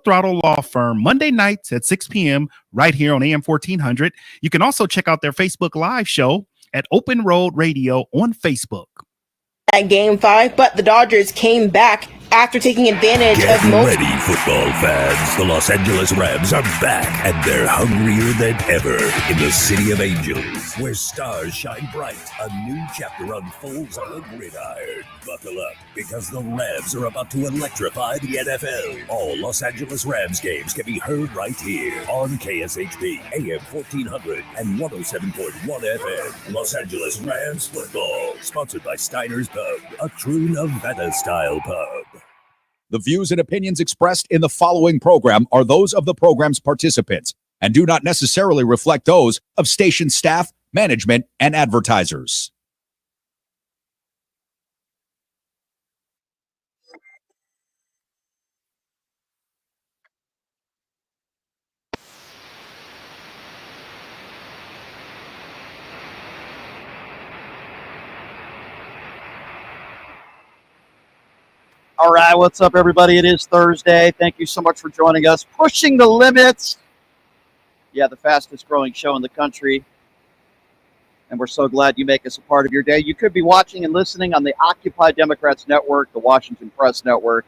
Throttle Law Firm Monday nights at 6 p.m. right here on AM 1400. You can also check out their Facebook Live show at Open Road Radio on Facebook. At Game 5, but the Dodgers came back after taking advantage Get of most... ready, football fans. The Los Angeles Rams are back, and they're hungrier than ever in the City of Angels, where stars shine bright. A new chapter unfolds on the gridiron. Buckle up, because the Rams are about to electrify the NFL. All Los Angeles Rams games can be heard right here on KSHP, AM 1400 and 107.1 FM. Los Angeles Rams football, sponsored by Steiner's Pub, a true Nevada-style pub. The views and opinions expressed in the following program are those of the program's participants and do not necessarily reflect those of station staff, management, and advertisers. All right, what's up, everybody? It is Thursday. Thank you so much for joining us. Pushing the limits. Yeah, the fastest growing show in the country. And we're so glad you make us a part of your day. You could be watching and listening on the Occupy Democrats Network, the Washington Press Network.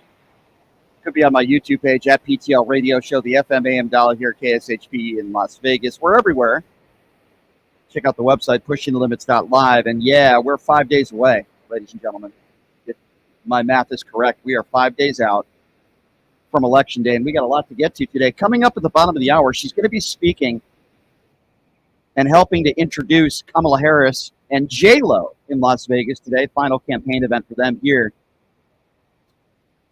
Could be on my YouTube page at PTL Radio Show, the FM AM dial here at KSHP in Las Vegas. We're everywhere. Check out the website, pushingthelimits.live. And yeah, we're 5 days away, ladies and gentlemen. My math is correct. We are 5 days out from Election Day, and we got a lot to get to today. Coming up at the bottom of the hour, she's going to be speaking and helping to introduce Kamala Harris and J-Lo in Las Vegas today. Final campaign event for them here.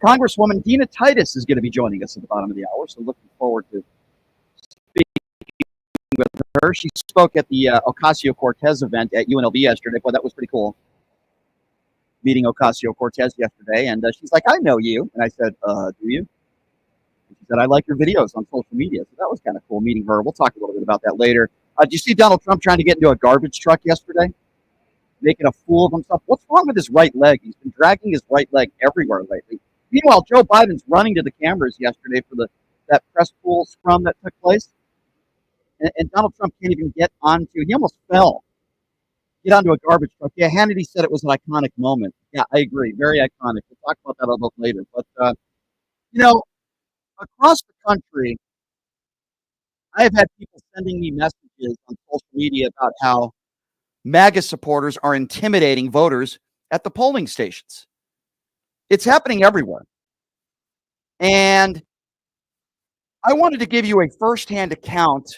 Congresswoman Dina Titus is going to be joining us at the bottom of the hour, so looking forward to speaking with her. She spoke at the Ocasio-Cortez event at UNLV yesterday. Boy, that was pretty cool. Meeting Ocasio-Cortez yesterday, and she's like, I know you. And I said, do you? And she said, I like your videos on social media. So that was kind of cool meeting her. We'll talk a little bit about that later. Did you see Donald Trump trying to get into a garbage truck yesterday? Making a fool of himself. What's wrong with his right leg? He's been dragging his right leg everywhere lately. Meanwhile, Joe Biden's running to the cameras yesterday for that press pool scrum that took place. And Donald Trump can't even get onto, he almost fell. Get onto a garbage truck. Yeah, Hannity said it was an iconic moment. Yeah, I agree. Very iconic. We'll talk about that a little later. But, across the country, I have had people sending me messages on social media about how MAGA supporters are intimidating voters at the polling stations. It's happening everywhere. And I wanted to give you a firsthand account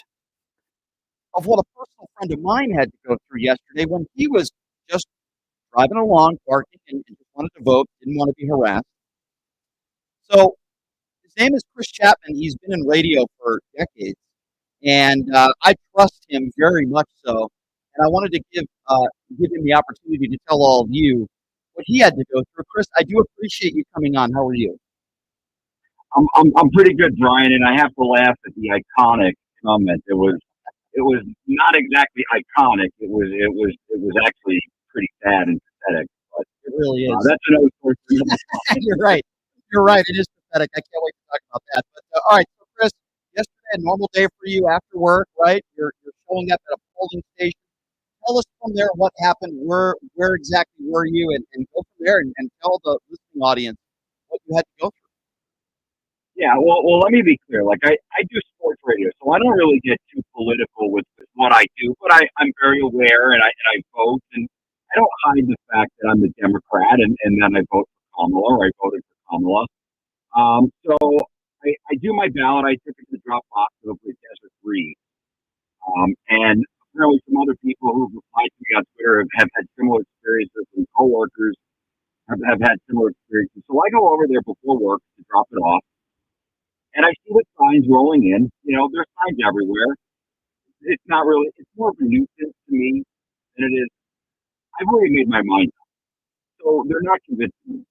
of what a personal friend of mine had to go through yesterday when he was just driving along, parking, and just wanted to vote, didn't want to be harassed. So his name is Chris Chapman. He's been in radio for decades, and I trust him very much so. And I wanted to give him the opportunity to tell all of you what he had to go through. Chris, I do appreciate you coming on. How are you? I'm pretty good, Brian, and I have to laugh at the iconic comment. It was not exactly iconic. It was actually pretty bad and pathetic. But it really is. That's another story. You're right. You're right. It is pathetic. I can't wait to talk about that. But all right, so Chris, yesterday a normal day for you after work, right? You're showing up at a polling station. Tell us from there what happened. Where exactly were you, and go from there and tell the listening audience what you had to go through. Yeah, well, let me be clear. Like, I do sports radio, so I don't really get too political with what I do, but I'm very aware, and I vote, and I don't hide the fact that I'm a Democrat, and then I vote for Kamala, or I voted for Kamala. So I do my ballot. I typically drop box over at Desert Breeze. And apparently some other people who've replied to me on Twitter have had similar experiences, and coworkers have had similar experiences. So I go over there before work to drop it off. And I see the signs rolling in. There's signs everywhere. It's more of a nuisance to me than it is. I've already made my mind up. So they're not convincing me.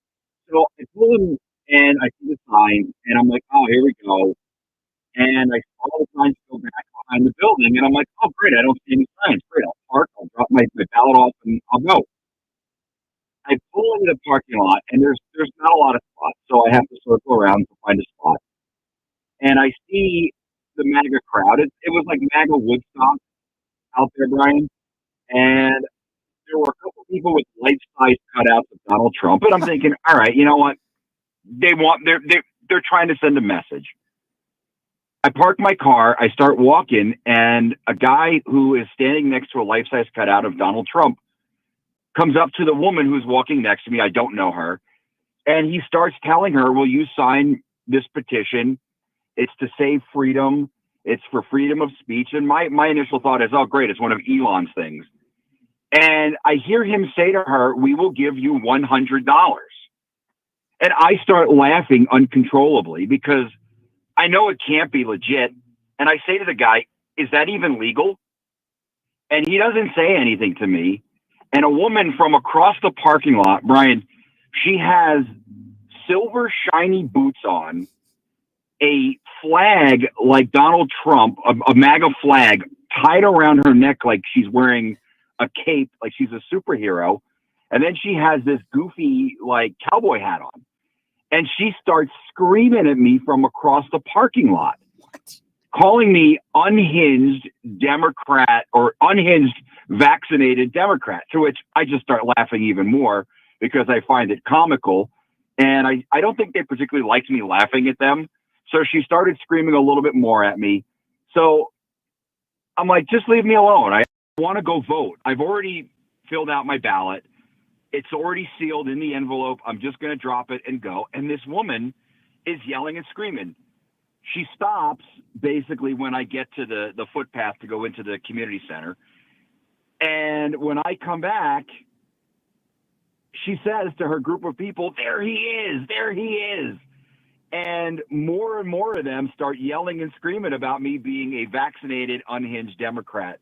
So I pull in and I see the sign and I'm like, oh, here we go. And I saw the signs go back behind the building and I'm like, oh, great, I don't see any signs. Great, I'll park, I'll drop my ballot off and I'll go. I pull into the parking lot and there's not a lot of spots. So I have to circle around to find a spot. and I see the MAGA crowd. It was like MAGA Woodstock out there, Brian, and there were a couple people with life-size cutouts of Donald Trump, and I'm thinking, all right, you know what? They're trying to send a message. I park my car, I start walking, and a guy who is standing next to a life-size cutout of Donald Trump comes up to the woman who's walking next to me. I don't know her. And he starts telling her, will you sign this petition? It's to save freedom. It's for freedom of speech. And my initial thought is, oh, great, it's one of Elon's things. And I hear him say to her, we will give you $100. And I start laughing uncontrollably because I know it can't be legit. And I say to the guy, is that even legal? And he doesn't say anything to me. And a woman from across the parking lot, Brian, she has silver shiny boots on, a flag like Donald Trump, a MAGA flag tied around her neck like she's wearing a cape, like she's a superhero. And then she has this goofy like cowboy hat on. And she starts screaming at me from across the parking lot, calling me unhinged Democrat or unhinged vaccinated Democrat, to which I just start laughing even more because I find it comical. And I don't think they particularly liked me laughing at them. So she started screaming a little bit more at me. So I'm like, just leave me alone. I want to go vote. I've already filled out my ballot. It's already sealed in the envelope. I'm just going to drop it and go. And this woman is yelling and screaming. She stops basically when I get to the footpath to go into the community center. And when I come back, she says to her group of people, there he is, there he is. And more of them start yelling and screaming about me being a vaccinated, unhinged Democrat.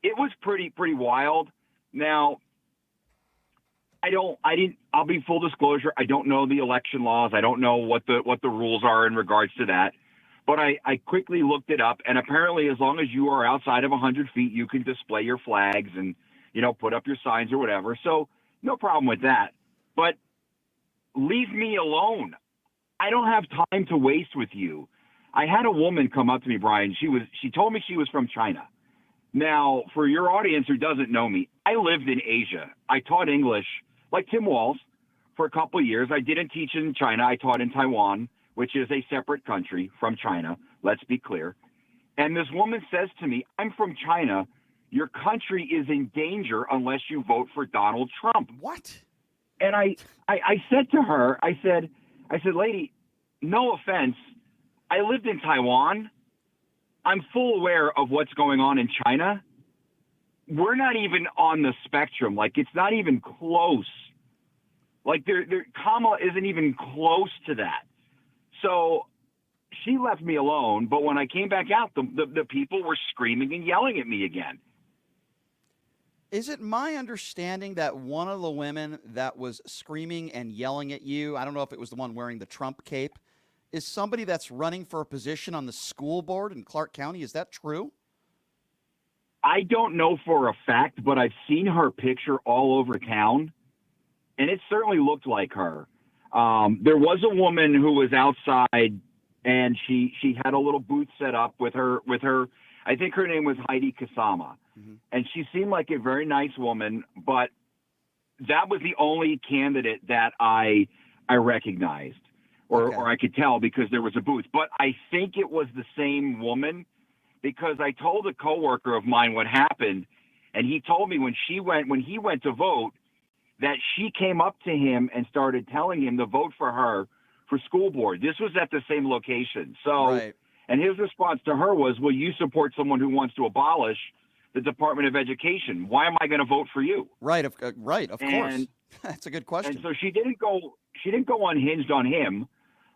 It was pretty wild. Now, I'll be full disclosure. I don't know the election laws. I don't know what the rules are in regards to that. But I quickly looked it up, and apparently as long as you are outside of 100 feet, you can display your flags and, put up your signs or whatever. So no problem with that. But leave me alone. I don't have time to waste with you. I had a woman come up to me, Brian. She told me she was from China. Now, for your audience who doesn't know me, I lived in Asia. I taught English, like Tim Walz, for a couple of years. I didn't teach in China. I taught in Taiwan, which is a separate country from China. Let's be clear. And this woman says to me, I'm from China. Your country is in danger unless you vote for Donald Trump. What? And I said to her, I said, lady, no offense. I lived in Taiwan. I'm full aware of what's going on in China. We're not even on the spectrum. Like, it's not even close. Like, Kamala isn't even close to that. So she left me alone. But when I came back out, the people were screaming and yelling at me again. Is it my understanding that one of the women that was screaming and yelling at you, I don't know if it was the one wearing the Trump cape, is somebody that's running for a position on the school board in Clark County? Is that true? I don't know for a fact, but I've seen her picture all over town, and it certainly looked like her. There was a woman who was outside, and she had a little booth set up with her. I think her name was Heidi Kasama, and she seemed like a very nice woman. But that was the only candidate that I recognized, or I could tell because there was a booth. But I think it was the same woman, because I told a coworker of mine what happened, and he told me when he went to vote, that she came up to him and started telling him to vote for her for school board. This was at the same location. So, right. And his response to her was, will you support someone who wants to abolish the Department of Education? Why am I going to vote for you? Right. Of course. That's a good question. And so she didn't go unhinged on him,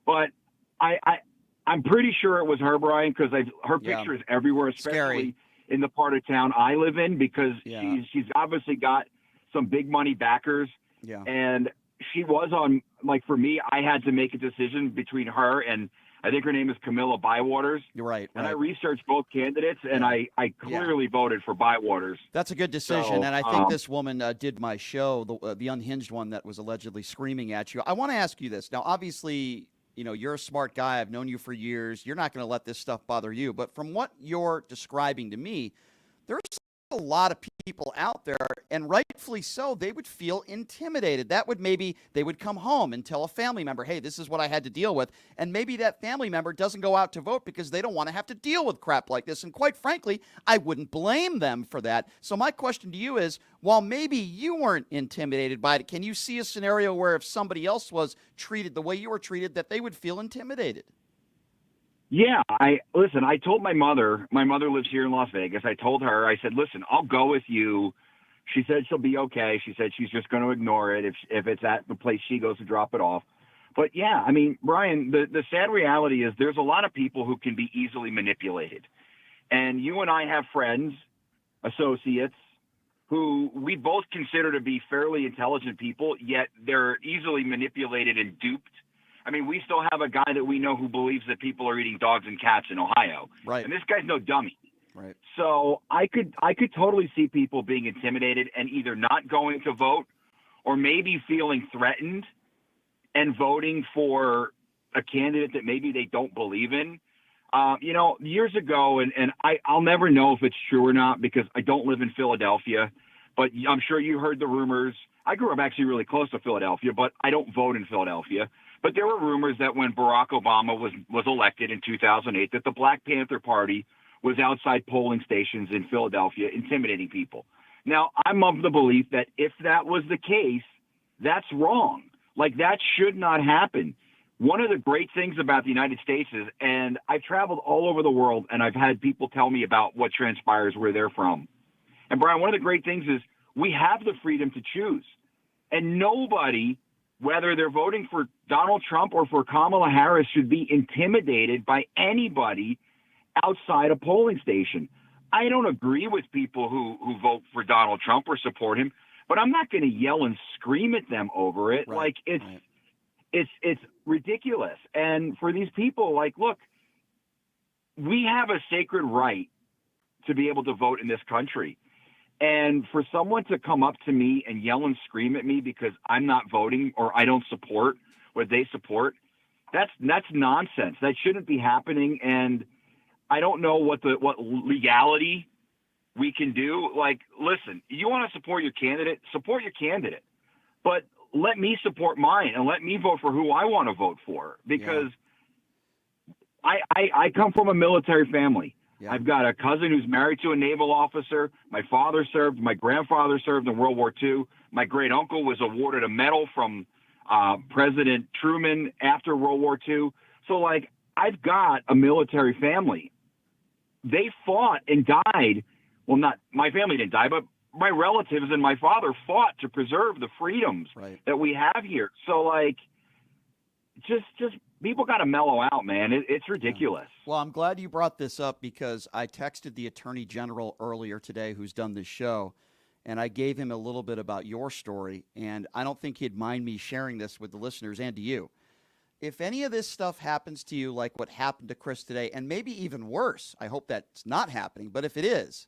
but I'm pretty sure it was her, Brian, because her picture is everywhere, especially in the part of town I live in, because she's obviously got some big money backers. Yeah. And she was on, like, for me, I had to make a decision between her and I think her name is Camilla Bywaters. You're right. And I researched both candidates, and I clearly voted for Bywaters. That's a good decision. So, and I think this woman did my show, the unhinged one that was allegedly screaming at you. I want to ask you this. Now, obviously, you're a smart guy. I've known you for years. You're not going to let this stuff bother you. But from what you're describing to me, there's a lot of people out there, and rightfully so, they would feel intimidated. That would maybe they would come home and tell a family member, hey, this is what I had to deal with. And maybe that family member doesn't go out to vote because they don't want to have to deal with crap like this. And quite frankly, I wouldn't blame them for that. So my question to you is, while maybe you weren't intimidated by it, can you see a scenario where if somebody else was treated the way you were treated, that they would feel intimidated? Yeah, I told my mother lives here in Las Vegas. I told her, I said, listen, I'll go with you. She said she'll be okay. She said she's just going to ignore it if it's at the place she goes to drop it off. But yeah, I mean, Brian, the sad reality is there's a lot of people who can be easily manipulated. And you and I have friends, associates, who we both consider to be fairly intelligent people, yet they're easily manipulated and duped. I mean, we still have a guy that we know who believes that people are eating dogs and cats in Ohio. Right. And this guy's no dummy. Right. So I could totally see people being intimidated and either not going to vote or maybe feeling threatened and voting for a candidate that maybe they don't believe in. Years ago, and I'll never know if it's true or not because I don't live in Philadelphia, but I'm sure you heard the rumors. I grew up actually really close to Philadelphia, but I don't vote in Philadelphia. But there were rumors that when Barack Obama was elected in 2008, that the Black Panther Party was outside polling stations in Philadelphia intimidating people. Now, I'm of the belief that if that was the case, that's wrong. Like, that should not happen. One of the great things about the United States is, and I've traveled all over the world, and I've had people tell me about what transpires where they're from. And, Brian, one of the great things is we have the freedom to choose. And nobody, whether they're voting for Donald Trump or for Kamala Harris, should be intimidated by anybody outside a polling station. I don't agree with people who vote for Donald Trump or support him, but I'm not going to yell and scream at them over it. Right. Like it's ridiculous. And for these people, like, look, we have a sacred right to be able to vote in this country. And for someone to come up to me and yell and scream at me because I'm not voting or I don't support what they support, that's nonsense. That shouldn't be happening. And I don't know what legality we can do. Like, listen, you want to support your candidate, but let me support mine and let me vote for who I want to vote for, because I come from a military family. Yeah. I've got a cousin who's married to a naval officer. My father served. My grandfather served in World War II. My great uncle was awarded a medal from President Truman after World War II. So, like, I've got a military family. They fought and died. Well, not my family didn't die, but my relatives and my father fought to preserve the freedoms that we have here. So, like, just people got to mellow out, man. It's ridiculous. Yeah. Well, I'm glad you brought this up because I texted the Attorney General earlier today who's done this show, and I gave him a little bit about your story, and I don't think he'd mind me sharing this with the listeners and to you. If any of this stuff happens to you like what happened to Chris today, and maybe even worse, I hope that's not happening, but if it is,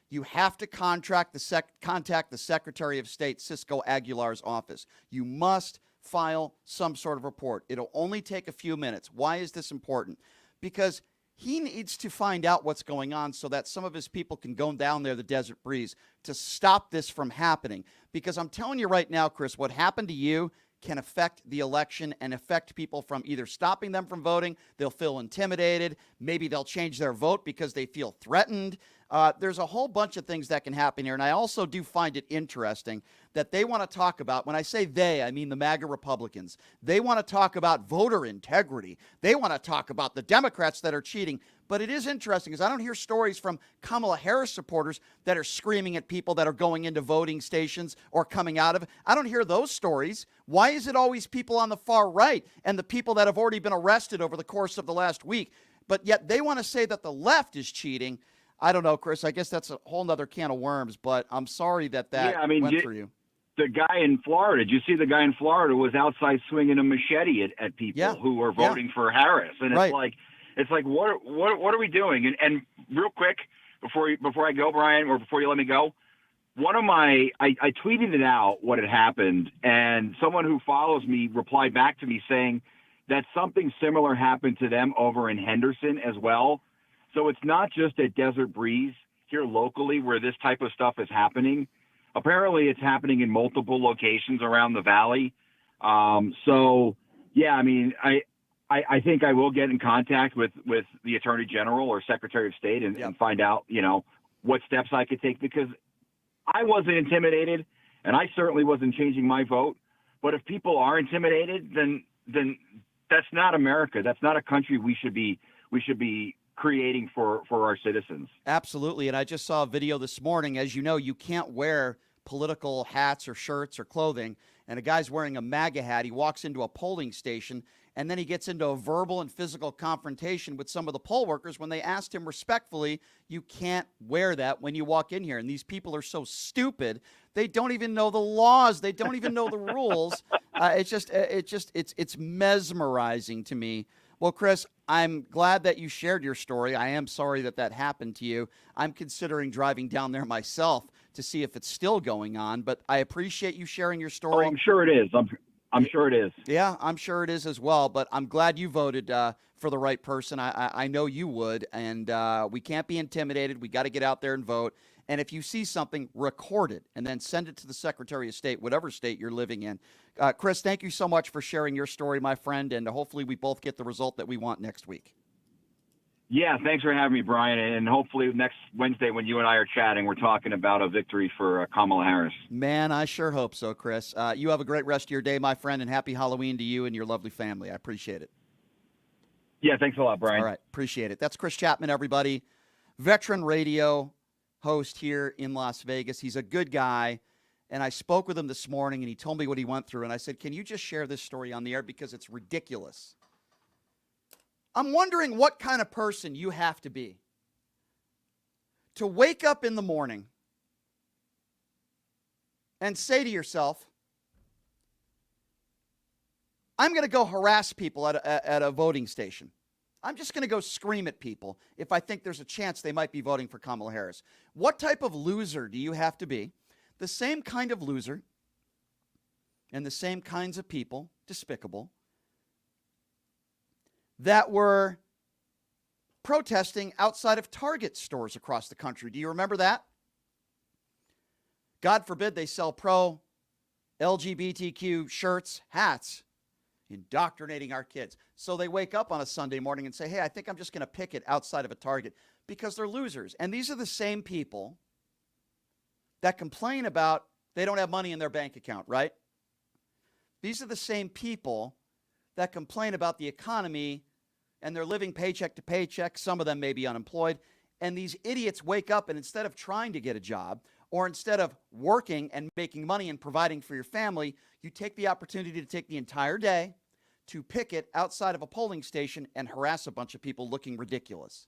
you have to contact the Secretary of State, Cisco Aguilar's office. You must file some sort of report. It'll only take a few minutes. Why is this important? Because he needs to find out what's going on so that some of his people can go down there, the Desert Breeze, to stop this from happening. Because I'm telling you right now, Chris, what happened to you can affect the election and affect people from either stopping them from voting, they'll feel intimidated, maybe they'll change their vote because they feel threatened. There's a whole bunch of things that can happen here, and I also do find it interesting that they want to talk about, when I say they, I mean the MAGA Republicans, they want to talk about voter integrity. They want to talk about the Democrats that are cheating. But it is interesting because I don't hear stories from Kamala Harris supporters that are screaming at people that are going into voting stations or coming out of it. I don't hear those stories. Why is it always people on the far right and the people that have already been arrested over the course of the last week? But yet they want to say that the left is cheating. I don't know, Chris. I guess that's a whole nother can of worms, but I'm sorry that went through you. The guy in Florida, did you see the guy in Florida was outside swinging a machete at people who were voting for Harris? And it's like, what are we doing? And real quick, before I go, Brian, or before you let me go, I tweeted it out what had happened, and someone who follows me replied back to me saying, that something similar happened to them over in Henderson as well. So it's not just at Desert Breeze here locally where this type of stuff is happening. Apparently it's happening in multiple locations around the valley. So yeah, I mean, I think I will get in contact with the Attorney General or Secretary of State and find out, what steps I could take, because I wasn't intimidated and I certainly wasn't changing my vote. But if people are intimidated, then that's not America. That's not a country we should be creating for our citizens. Absolutely. And I just saw a video this morning. As you know, you can't wear political hats or shirts or clothing. And a guy's wearing a MAGA hat. He walks into a polling station, and then he gets into a verbal and physical confrontation with some of the poll workers when they asked him respectfully, you can't wear that when you walk in here. And these people are so stupid. They don't even know the laws. They don't even know the rules. It's mesmerizing to me. Well, Chris, I'm glad that you shared your story. I am sorry that happened to you. I'm considering driving down there myself to see if it's still going on, but I appreciate you sharing your story. Oh, I'm sure it is. I'm sure it is. Yeah, I'm sure it is as well, but I'm glad you voted for the right person. I know you would, and we can't be intimidated. We got to get out there and vote. And if you see something, record it and then send it to the Secretary of State, whatever state you're living in. Chris, thank you so much for sharing your story, my friend, and hopefully we both get the result that we want next week. Yeah, thanks for having me, Brian. And hopefully next Wednesday when you and I are chatting, we're talking about a victory for Kamala Harris. Man, I sure hope so, Chris. You have a great rest of your day, my friend, and happy Halloween to you and your lovely family. I appreciate it. Yeah, thanks a lot, Brian. All right, appreciate it. That's Chris Chapman, everybody. Veteran radio host here in Las Vegas. He's a good guy, and I spoke with him this morning, and he told me what he went through, and I said, can you just share this story on the air because it's ridiculous? I'm wondering what kind of person you have to be to wake up in the morning and say to yourself, I'm going to go harass people at a voting station. I'm just going to go scream at people if I think there's a chance they might be voting for Kamala Harris. What type of loser do you have to be? The same kind of loser and the same kinds of people, despicable, that were protesting outside of Target stores across the country. Do you remember that? God forbid they sell pro-LGBTQ shirts, hats, indoctrinating our kids. So they wake up on a Sunday morning and say, hey, I think I'm just going to picket outside of a Target because they're losers. And these are the same people that complain about they don't have money in their bank account, right? These are the same people that complain about the economy and they're living paycheck to paycheck. Some of them may be unemployed. And these idiots wake up and instead of trying to get a job or instead of working and making money and providing for your family, you take the opportunity to take the entire day to picket outside of a polling station and harass a bunch of people looking ridiculous.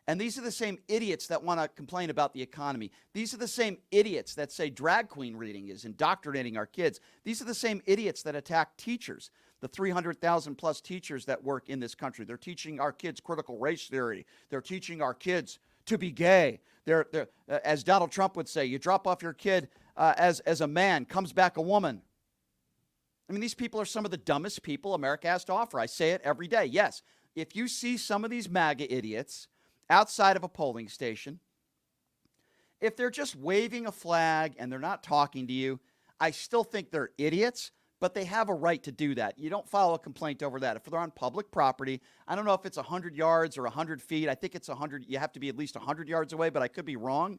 And these are the same idiots that want to complain about the economy. These are the same idiots that say drag queen reading is indoctrinating our kids. These are the same idiots that attack teachers, the 300,000 plus teachers that work in this country. They're teaching our kids critical race theory. They're teaching our kids to be gay. They're as Donald Trump would say, you drop off your kid as a man, comes back a woman. I mean, these people are some of the dumbest people America has to offer. I say it every day. Yes, if you see some of these MAGA idiots outside of a polling station, if they're just waving a flag and they're not talking to you, I still think they're idiots, but they have a right to do that. You don't file a complaint over that. If they're on public property, I don't know if it's 100 yards or 100 feet. I think it's 100. You have to be at least 100 yards away, but I could be wrong.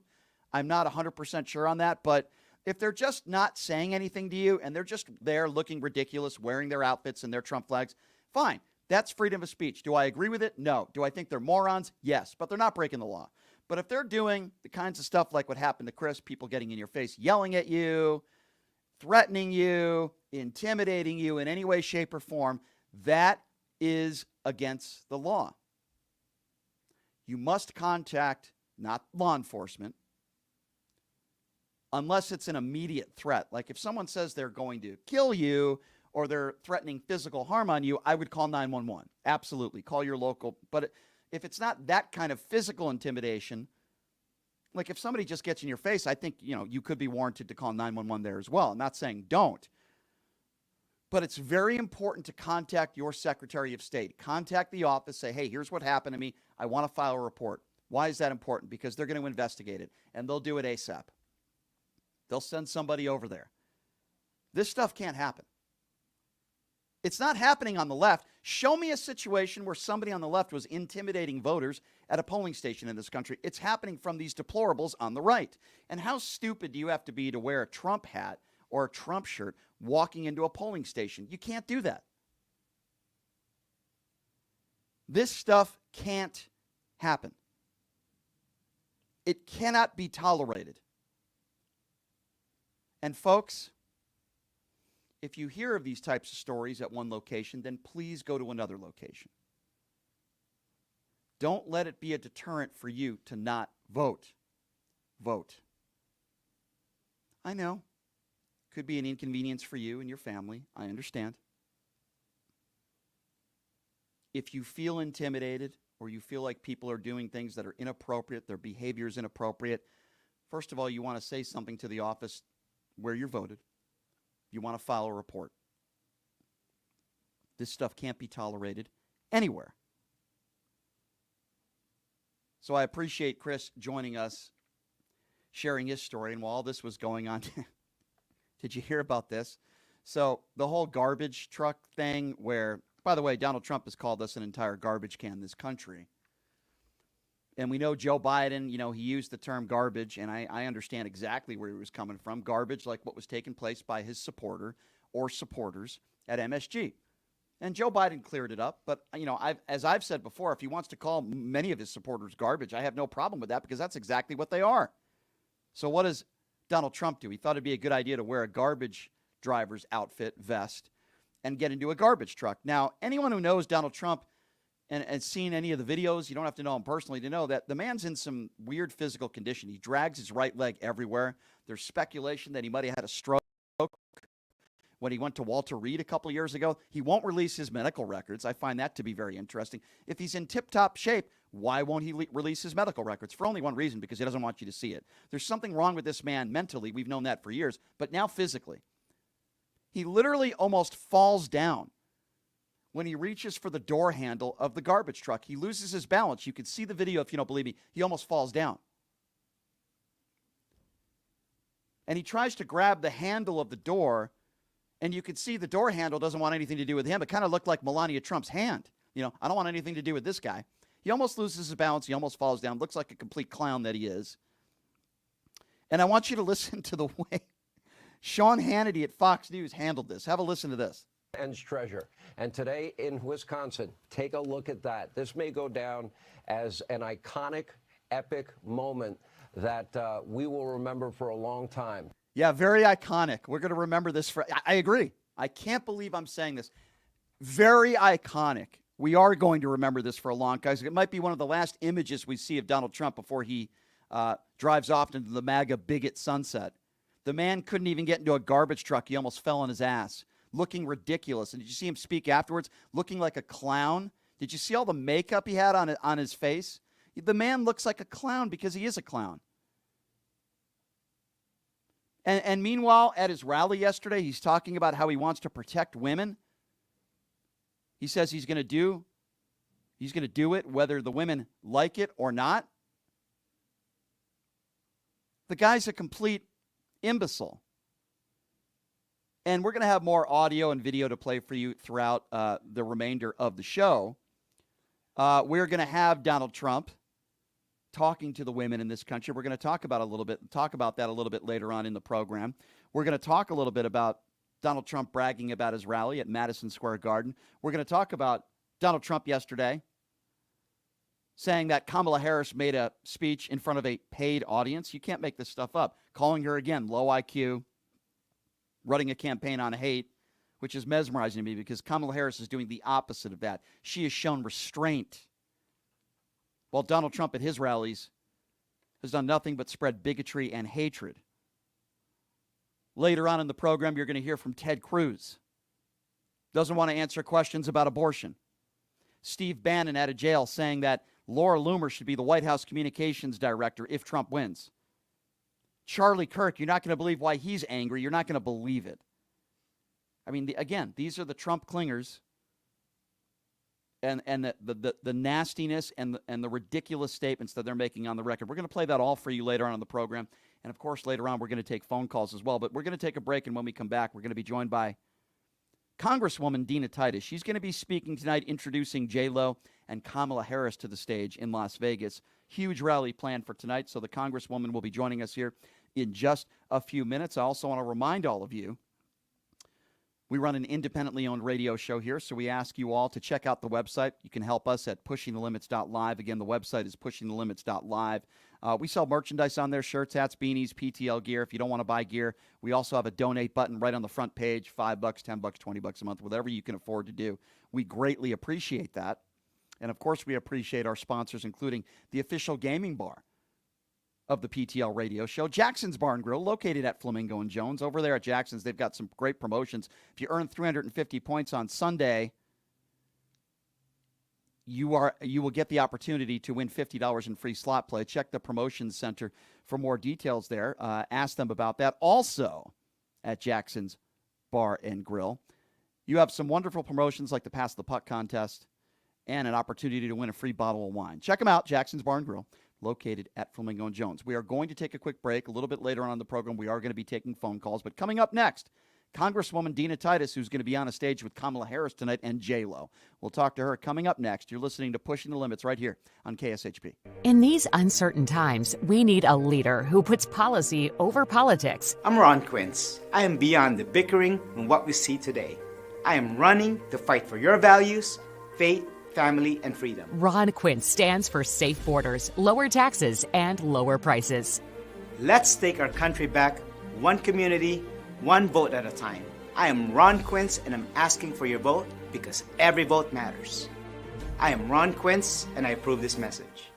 I'm not 100% sure on that. But if they're just not saying anything to you and they're just there looking ridiculous, wearing their outfits and their Trump flags, fine. That's freedom of speech. Do I agree with it? No. Do I think they're morons? Yes, but they're not breaking the law. But if they're doing the kinds of stuff like what happened to Chris, people getting in your face, yelling at you, threatening you, intimidating you in any way, shape, or form, that is against the law. You must contact not law enforcement unless it's an immediate threat. Like if someone says they're going to kill you or they're threatening physical harm on you, I would call 911. Absolutely. Call your local. But if it's not that kind of physical intimidation, like if somebody just gets in your face, I think, you could be warranted to call 911 there as well. I'm not saying don't. But it's very important to contact your Secretary of State. Contact the office. Say, hey, here's what happened to me. I want to file a report. Why is that important? Because they're going to investigate it, and they'll do it ASAP. They'll send somebody over there. This stuff can't happen. It's not happening on the left. Show me a situation where somebody on the left was intimidating voters at a polling station in this country. It's happening from these deplorables on the right. And how stupid do you have to be to wear a Trump hat or a Trump shirt walking into a polling station? You can't do that. This stuff can't happen. It cannot be tolerated. And folks, if you hear of these types of stories at one location, then please go to another location. Don't let it be a deterrent for you to not vote. Vote. I know. Could be an inconvenience for you and your family. I understand. If you feel intimidated or you feel like people are doing things that are inappropriate, their behavior is inappropriate, first of all, you want to say something to the office where you're voted. You want to file a report. This stuff can't be tolerated anywhere. So I appreciate Chris joining us, sharing his story. And while all this was going on, did you hear about this? So the whole garbage truck thing where, by the way, Donald Trump has called us an entire garbage can, this country. And we know Joe Biden, he used the term garbage, and I understand exactly where he was coming from. Garbage like what was taking place by his supporter or supporters at MSG. And Joe Biden cleared it up. But, as I've said before, if he wants to call many of his supporters garbage, I have no problem with that because that's exactly what they are. So what does Donald Trump do? He thought it'd be a good idea to wear a garbage driver's outfit, vest, and get into a garbage truck. Now, anyone who knows Donald Trump and seen any of the videos, you don't have to know him personally to know that the man's in some weird physical condition. He drags his right leg everywhere. There's speculation that he might have had a stroke when he went to Walter Reed a couple of years ago. He won't release his medical records. I find that to be very interesting. If he's in tip-top shape, why won't he release his medical records? For only one reason, because he doesn't want you to see it. There's something wrong with this man mentally. We've known that for years, but now physically. He literally almost falls down when he reaches for the door handle of the garbage truck. He loses his balance. You can see the video if you don't believe me. He almost falls down. And he tries to grab the handle of the door, and you can see the door handle doesn't want anything to do with him. It kind of looked like Melania Trump's hand. I don't want anything to do with this guy. He almost loses his balance. He almost falls down. Looks like a complete clown that he is. And I want you to listen to the way Sean Hannity at Fox News handled this. Have a listen to this. And treasure. And today in Wisconsin, take a look at that. This may go down as an iconic, epic moment that we will remember for a long time. Yeah, very iconic. We're going to remember this for, I agree. I can't believe I'm saying this. Very iconic. We are going to remember this for a long time. It might be one of the last images we see of Donald Trump before he drives off into the MAGA bigot sunset. The man couldn't even get into a garbage truck. He almost fell on his ass, looking ridiculous. And did you see him speak afterwards, looking like a clown? Did you see all the makeup he had on his face? The man looks like a clown because he is a clown. And meanwhile, at his rally yesterday, he's talking about how he wants to protect women. He says he's going to do it whether the women like it or not. The guy's a complete imbecile. And we're going to have more audio and video to play for you throughout the remainder of the show. We're going to have Donald Trump talking to the women in this country. We're going to talk about that a little bit later on in the program. We're going to talk a little bit about Donald Trump bragging about his rally at Madison Square Garden. We're going to talk about Donald Trump yesterday saying that Kamala Harris made a speech in front of a paid audience. You can't make this stuff up. Calling her, again, low IQ, running a campaign on hate, which is mesmerizing to me because Kamala Harris is doing the opposite of that. She has shown restraint, while Donald Trump at his rallies has done nothing but spread bigotry and hatred. Later on in the program, you're going to hear from Ted Cruz. Doesn't want to answer questions about abortion. Steve Bannon out of jail saying that Laura Loomer should be the White House communications director if Trump wins. Charlie Kirk, you're not going to believe why he's angry. You're not going to believe it. I mean, again, these are the Trump clingers, and the nastiness and the ridiculous statements that they're making on the record. We're going to play that all for you later on in the program. And, of course, later on we're going to take phone calls as well. But we're going to take a break, and when we come back, we're going to be joined by Congresswoman Dina Titus. She's going to be speaking tonight, introducing J-Lo and Kamala Harris to the stage in Las Vegas. Huge rally planned for tonight, so the Congresswoman will be joining us here in just a few minutes. I also want to remind all of you, we run an independently owned radio show here, so we ask you all to check out the website. You can help us at pushingthelimits.live. Again, the website is pushingthelimits.live. We sell merchandise on there, shirts, hats, beanies, PTL gear. If you don't want to buy gear, we also have a donate button right on the front page, $5, $10, $20 a month, whatever you can afford to do. We greatly appreciate that. And, of course, we appreciate our sponsors, including the official gaming bar of the PTL radio show, Jackson's Bar and Grill, located at Flamingo and Jones. Over there at Jackson's, they've got some great promotions. If you earn 350 points on Sunday, you will get the opportunity to win $50 in free slot play. Check the promotions center for more details there. Ask them about that. Also, at Jackson's Bar and Grill, you have some wonderful promotions like the Pass the Puck contest and an opportunity to win a free bottle of wine. Check them out, Jackson's Bar and Grill, located at Flamingo and Jones. We are going to take a quick break. A little bit later on in the program, we are going to be taking phone calls. But coming up next, Congresswoman Dina Titus, who's going to be on a stage with Kamala Harris tonight, and J-Lo. We'll talk to her coming up next. You're listening to Pushing the Limits right here on KSHP. In these uncertain times, we need a leader who puts policy over politics. I'm Ron Quince. I am beyond the bickering and what we see today. I am running to fight for your values, faith, family, and freedom. Ron Quince stands for safe borders, lower taxes, and lower prices. Let's take our country back, one community, one vote at a time. I am Ron Quince, and I'm asking for your vote because every vote matters. I am Ron Quince, and I approve this message.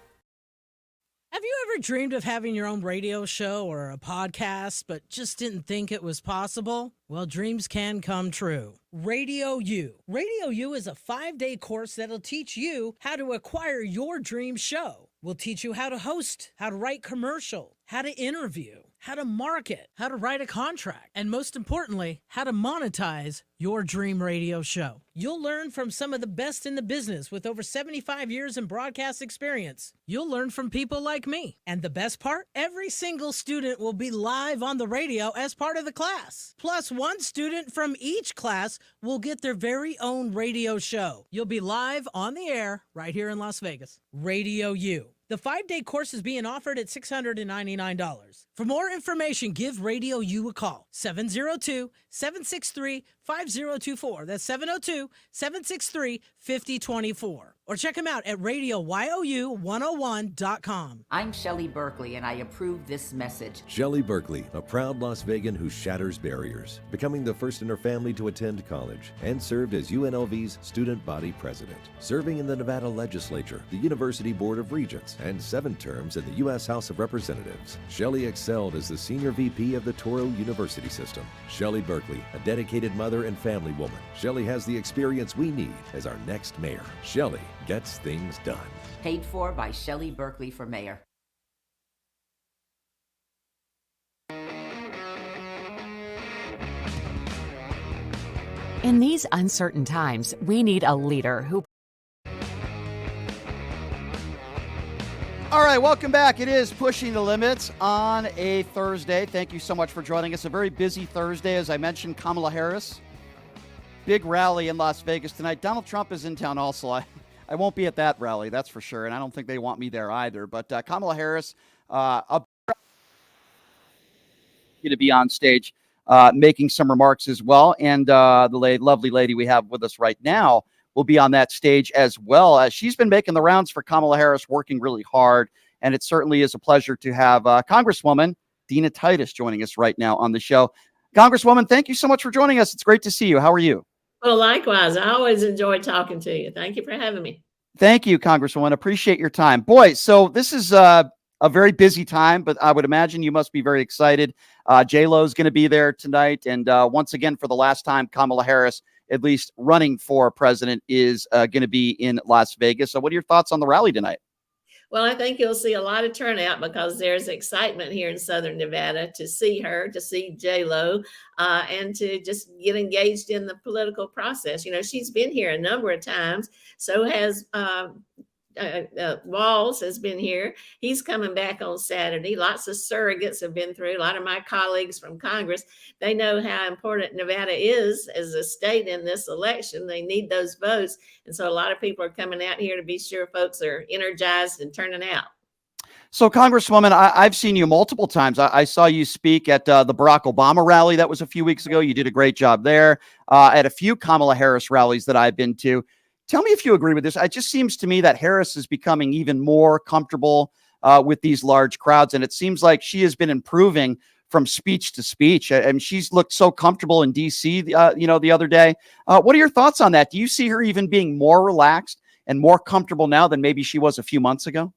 Have you ever dreamed of having your own radio show or a podcast, but just didn't think it was possible? Well, dreams can come true. Radio U. Radio U is a 5-day course that'll teach you how to acquire your dream show. We'll teach you how to host, how to write commercial, how to interview, how to market, how to write a contract, and most importantly, how to monetize your dream radio show. You'll learn from some of the best in the business with over 75 years in broadcast experience. You'll learn from people like me. And the best part? Every single student will be live on the radio as part of the class. Plus, one student from each class will get their very own radio show. You'll be live on the air right here in Las Vegas. Radio U. The 5-day course is being offered at $699. For more information, give Radio U a call. 702-763-5024. That's 702-763-5024. Or check them out at RadioYou101.com. I'm Shelley Berkeley, and I approve this message. Shelley Berkeley, a proud Las Vegan who shatters barriers, becoming the first in her family to attend college, and served as UNLV's student body president, serving in the Nevada legislature, the University Board of Regents, and 7 terms in the U.S. House of Representatives. Shelley excelled as the senior VP of the Toro University system. Shelley Berkeley, a dedicated mother and family woman. Shelley has the experience we need as our next mayor. Shelley gets things done. Paid for by Shelley Berkeley for mayor. In these uncertain times, we need a leader who... All right, welcome back. It is Pushing the Limits on a Thursday. Thank you so much for joining us. A very busy Thursday. As I mentioned, Kamala Harris. Big rally in Las Vegas tonight. Donald Trump is in town also. I won't be at that rally, that's for sure, and I don't think they want me there either. But Kamala Harris, going to be on stage making some remarks as well. And the lovely lady we have with us right now will be on that stage as well. She's been making the rounds for Kamala Harris, working really hard. And it certainly is a pleasure to have Congresswoman Dina Titus joining us right now on the show. Congresswoman, thank you so much for joining us. It's great to see you. How are you? Well, likewise. I always enjoy talking to you. Thank you for having me. Thank you, Congresswoman. Appreciate your time. Boy, so this is a very busy time, but I would imagine you must be very excited. J-Lo is going to be there tonight. And once again, for the last time, Kamala Harris, at least running for president, is going to be in Las Vegas. So what are your thoughts on the rally tonight? Well, I think you'll see a lot of turnout because there's excitement here in Southern Nevada to see her, to see J-Lo, and to just get engaged in the political process. She's been here a number of times. So has Walls has been here. He's coming back on Saturday. Lots of surrogates have been through. A lot of my colleagues from Congress, they know how important Nevada is as a state in this election. They need those votes. And so a lot of people are coming out here to be sure folks are energized and turning out. So, Congresswoman, I've seen you multiple times. I saw you speak at the Barack Obama rally that was a few weeks ago. You did a great job there. At a few Kamala Harris rallies that I've been to. Tell me if you agree with this. It just seems to me that Harris is becoming even more comfortable with these large crowds. And it seems like she has been improving from speech to speech. And she's looked so comfortable in D.C., the other day. What are your thoughts on that? Do you see her even being more relaxed and more comfortable now than maybe she was a few months ago?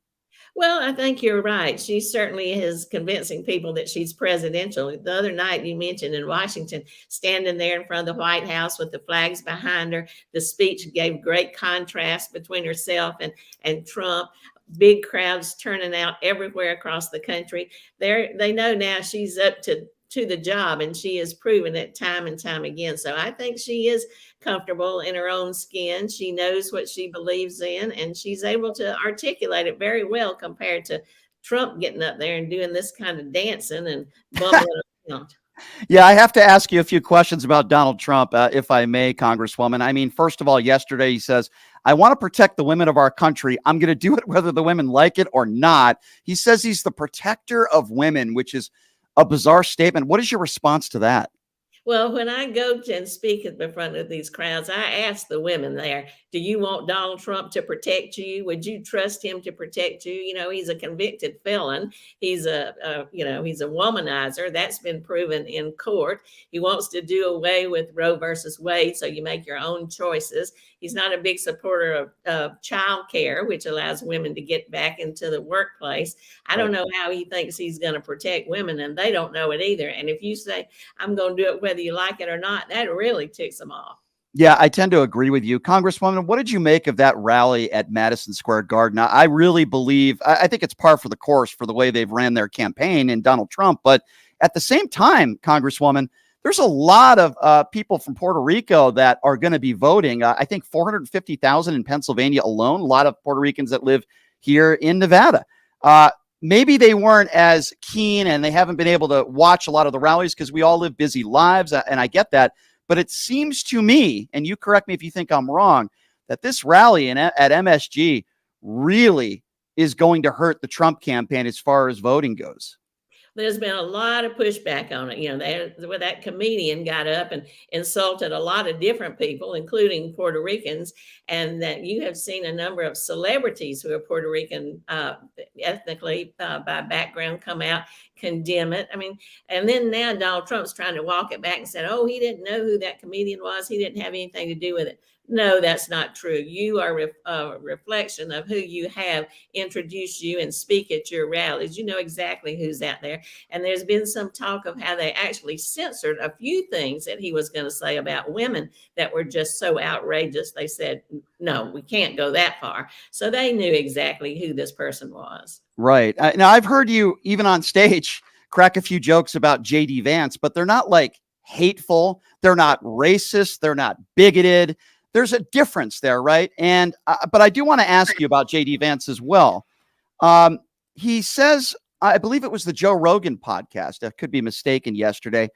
Well, I think you're right. She certainly is convincing people that she's presidential. The other night you mentioned in Washington, standing there in front of the White House with the flags behind her, the speech gave great contrast between herself and Trump. Big crowds turning out everywhere across the country. They know now she's up to the job, and she has proven it time and time again. So I think she is comfortable in her own skin. She knows what she believes in, and she's able to articulate it very well compared to Trump getting up there and doing this kind of dancing and bumbling around. Yeah, I have to ask you a few questions about Donald Trump, if I may, Congresswoman. I mean, first of all, yesterday he says, I want to protect the women of our country. I'm going to do it whether the women like it or not. He says he's the protector of women, which is a bizarre statement. What is your response to that? Well, when I go and speak in front of these crowds, I ask the women there, do you want Donald Trump to protect you? Would you trust him to protect you? He's a convicted felon. He's he's a womanizer. That's been proven in court. He wants to do away with Roe versus Wade, so you make your own choices. He's not a big supporter of child care, which allows women to get back into the workplace. I don't know how he thinks he's going to protect women, and they don't know it either. And if you say, I'm going to do it whether you like it or not, that really ticks them off. Yeah, I tend to agree with you. Congresswoman, what did you make of that rally at Madison Square Garden? I really believe, I think it's par for the course for the way they've ran their campaign in Donald Trump. But at the same time, Congresswoman, there's a lot of people from Puerto Rico that are going to be voting. I think 450,000 in Pennsylvania alone. A lot of Puerto Ricans that live here in Nevada. Maybe they weren't as keen and they haven't been able to watch a lot of the rallies because we all live busy lives, and I get that. But it seems to me, and you correct me if you think I'm wrong, that this rally at MSG really is going to hurt the Trump campaign as far as voting goes. There's been a lot of pushback on it. Where that comedian got up and insulted a lot of different people, including Puerto Ricans, and that you have seen a number of celebrities who are Puerto Rican ethnically by background come out, condemn it. I mean, and then now Donald Trump's trying to walk it back and said, oh, he didn't know who that comedian was. He didn't have anything to do with it. No, that's not true. You are a reflection of who you have introduced you and speak at your rallies. You know exactly who's out there. And there's been some talk of how they actually censored a few things that he was going to say about women that were just so outrageous. They said, no, we can't go that far. So they knew exactly who this person was. Right. Now, I've heard you, even on stage, crack a few jokes about J.D. Vance, but they're not like hateful. They're not racist. They're not bigoted. There's a difference there, right? And but I do want to ask you about J.D. Vance as well. He says, I believe it was the Joe Rogan podcast, I could be mistaken, yesterday,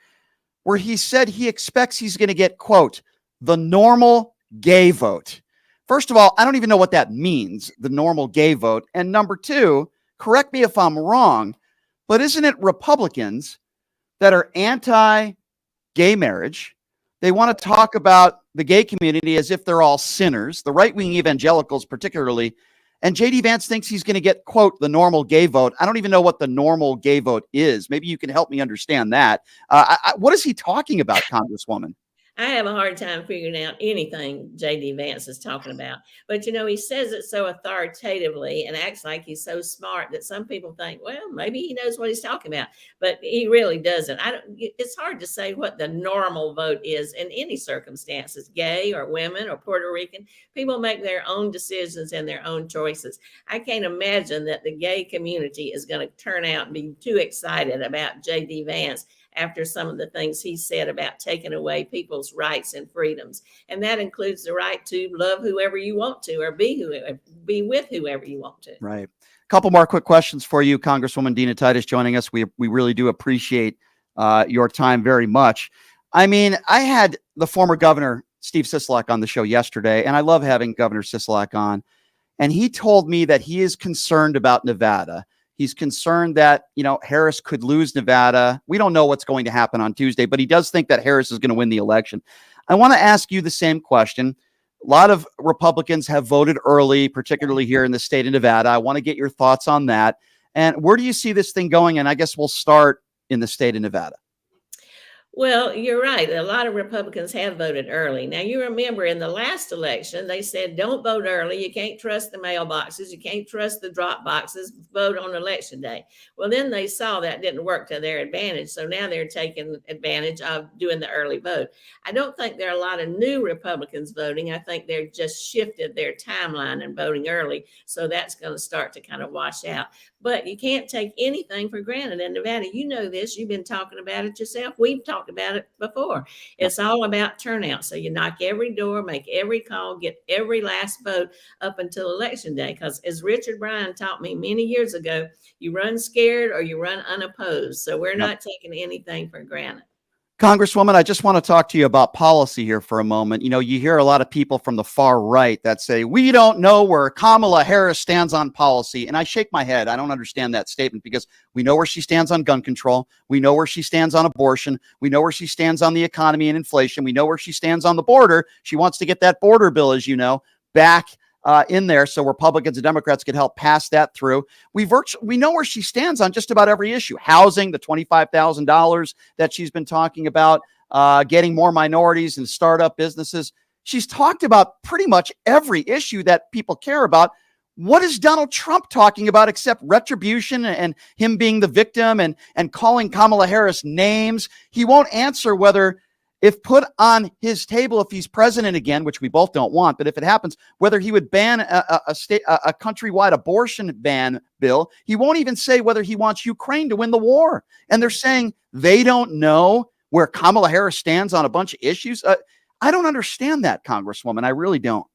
where he said he expects he's going to get, quote, the normal gay vote. First of all, I don't even know what that means, the normal gay vote. And number two, correct me if I'm wrong, but isn't it Republicans that are anti-gay marriage? They want to talk about the gay community as if they're all sinners, the right-wing evangelicals particularly. And J.D. Vance thinks he's going to get, quote, the normal gay vote. I don't even know what the normal gay vote is. Maybe you can help me understand that. What is he talking about, Congresswoman? I have a hard time figuring out anything J.D. Vance is talking about. But, you know, he says it so authoritatively and acts like he's so smart that some people think, well, maybe he knows what he's talking about. But he really doesn't. It's hard to say what the normal vote is in any circumstances, gay or women or Puerto Rican. People make their own decisions and their own choices. I can't imagine that the gay community is going to turn out and be too excited about J.D. Vance after some of the things he said about taking away people's rights and freedoms. And that includes the right to love whoever you want to, or be with whoever you want to. Right. A couple more quick questions for you, Congresswoman Dina Titus, joining us. We really do appreciate your time very much. I mean, I had the former governor, Steve Sisolak, on the show yesterday, and I love having Governor Sisolak on. And he told me that he is concerned about Nevada. He's concerned that, you know, Harris could lose Nevada. We don't know what's going to happen on Tuesday, but he does think that Harris is going to win the election. I want to ask you the same question. A lot of Republicans have voted early, particularly here in the state of Nevada. I want to get your thoughts on that. And where do you see this thing going? And I guess we'll start in the state of Nevada. Well, you're right. A lot of Republicans have voted early. Now, you remember in the last election, they said, don't vote early. You can't trust the mailboxes. You can't trust the drop boxes. Vote on election day. Well, then they saw that didn't work to their advantage. So now they're taking advantage of doing the early vote. I don't think there are a lot of new Republicans voting. I think they've just shifted their timeline and voting early. So that's going to start to kind of wash out. But you can't take anything for granted in Nevada. You know this. You've been talking about it yourself. We've talked about it before. It's all about turnout. So you knock every door, make every call, get every last vote up until election day. Because as Richard Bryan taught me many years ago, you run scared or you run unopposed. So we're not taking anything for granted. Congresswoman, I just want to talk to you about policy here for a moment. You know, you hear a lot of people from the far right that say, we don't know where Kamala Harris stands on policy. And I shake my head. I don't understand that statement, because we know where she stands on gun control. We know where she stands on abortion. We know where she stands on the economy and inflation. We know where she stands on the border. She wants to get that border bill, as you know, back in there so Republicans and Democrats could help pass that through. We know where she stands on just about every issue. Housing, the $25,000 that she's been talking about, getting more minorities and startup businesses. She's talked about pretty much every issue that people care about. What is Donald Trump talking about except retribution and him being the victim and calling Kamala Harris names? He won't answer whether, if put on his table, if he's president again, which we both don't want, but if it happens, whether he would ban a countrywide abortion ban bill. He won't even say whether he wants Ukraine to win the war. And they're saying they don't know where Kamala Harris stands on a bunch of issues. I don't understand that, Congresswoman. I really don't.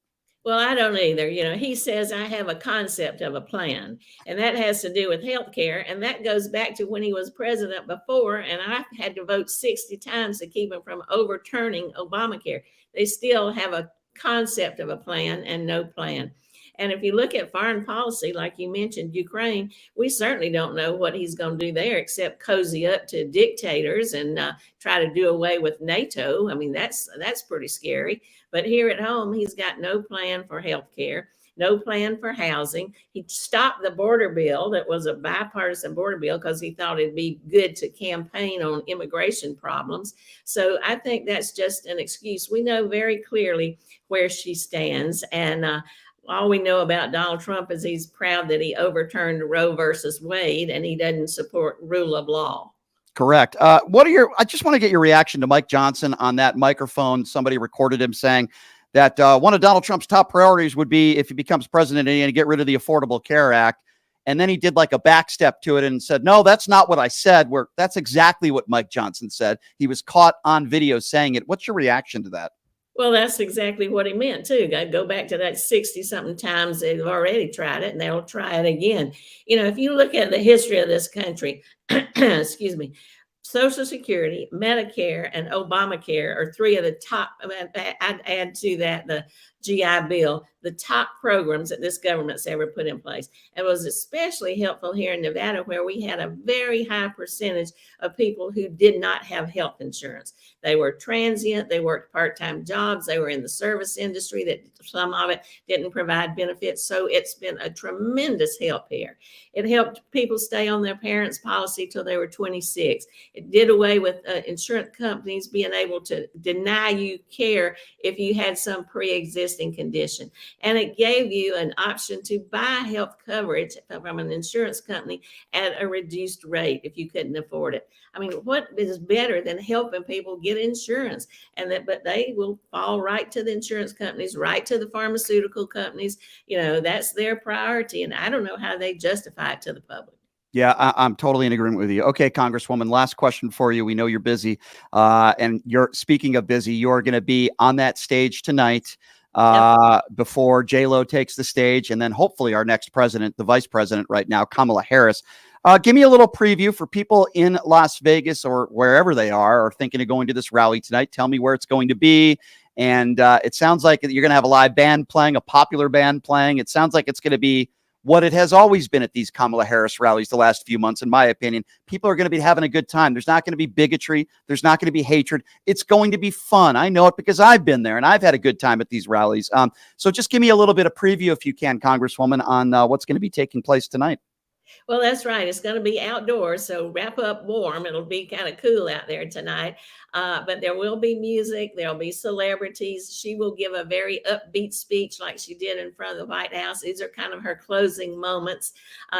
Well, I don't either. You know, he says, I have a concept of a plan, and that has to do with health care. And that goes back to when he was president before, and I had to vote 60 times to keep him from overturning Obamacare. They still have a concept of a plan and no plan. And if you look at foreign policy, like you mentioned, Ukraine, we certainly don't know what he's going to do there except cozy up to dictators and try to do away with NATO. I mean, that's pretty scary. But here at home, he's got no plan for health care, no plan for housing. He stopped the border bill that was a bipartisan border bill because he thought it'd be good to campaign on immigration problems. So I think that's just an excuse. We know very clearly where she stands. And all we know about Donald Trump is he's proud that he overturned Roe versus Wade, and he doesn't support rule of law. Correct. I just want to get your reaction to Mike Johnson on that microphone. Somebody recorded him saying that one of Donald Trump's top priorities would be, if he becomes president, and get rid of the Affordable Care Act. And then he did like a backstep to it and said, no, that's not what I said. That's exactly what Mike Johnson said. He was caught on video saying it. What's your reaction to that? Well, that's exactly what he meant, too. Go back to that 60-something times they've already tried it, and they'll try it again. You know, if you look at the history of this country, excuse me, Social Security, Medicare, and Obamacare are three of the top. I'd add to that the GI Bill, the top programs that this government's ever put in place. It was especially helpful here in Nevada, where we had a very high percentage of people who did not have health insurance. They were transient, they worked part-time jobs, they were in the service industry that some of it didn't provide benefits. So it's been a tremendous help here. It helped people stay on their parents' policy till they were 26. It did away with insurance companies being able to deny you care if you had some pre-existing condition. And it gave you an option to buy health coverage from an insurance company at a reduced rate if you couldn't afford it. I mean, what is better than helping people get insurance? But they will fall right to the insurance companies, right to the pharmaceutical companies. You know, that's their priority. And I don't know how they justify it to the public. Yeah, I'm totally in agreement with you. Okay, Congresswoman, last question for you. We know you're busy. And you're speaking of busy, you're going to be on that stage tonight before J-Lo takes the stage. And then hopefully our next president, the vice president right now, Kamala Harris. Give me a little preview for people in Las Vegas or wherever they are thinking of going to this rally tonight. Tell me where it's going to be. And it sounds like you're going to have a live band playing, a popular band playing. It sounds like it's going to be what it has always been at these Kamala Harris rallies the last few months, in my opinion. People are going to be having a good time. There's not going to be bigotry. There's not going to be hatred. It's going to be fun. I know it because I've been there and I've had a good time at these rallies. So just give me a little bit of preview, if you can, Congresswoman, on what's going to be taking place tonight. Well, that's right. It's going to be outdoors, so wrap up warm. It'll be kind of cool out there tonight. But there will be music. There'll be celebrities. She will give a very upbeat speech like she did in front of the White House. These are kind of her closing moments.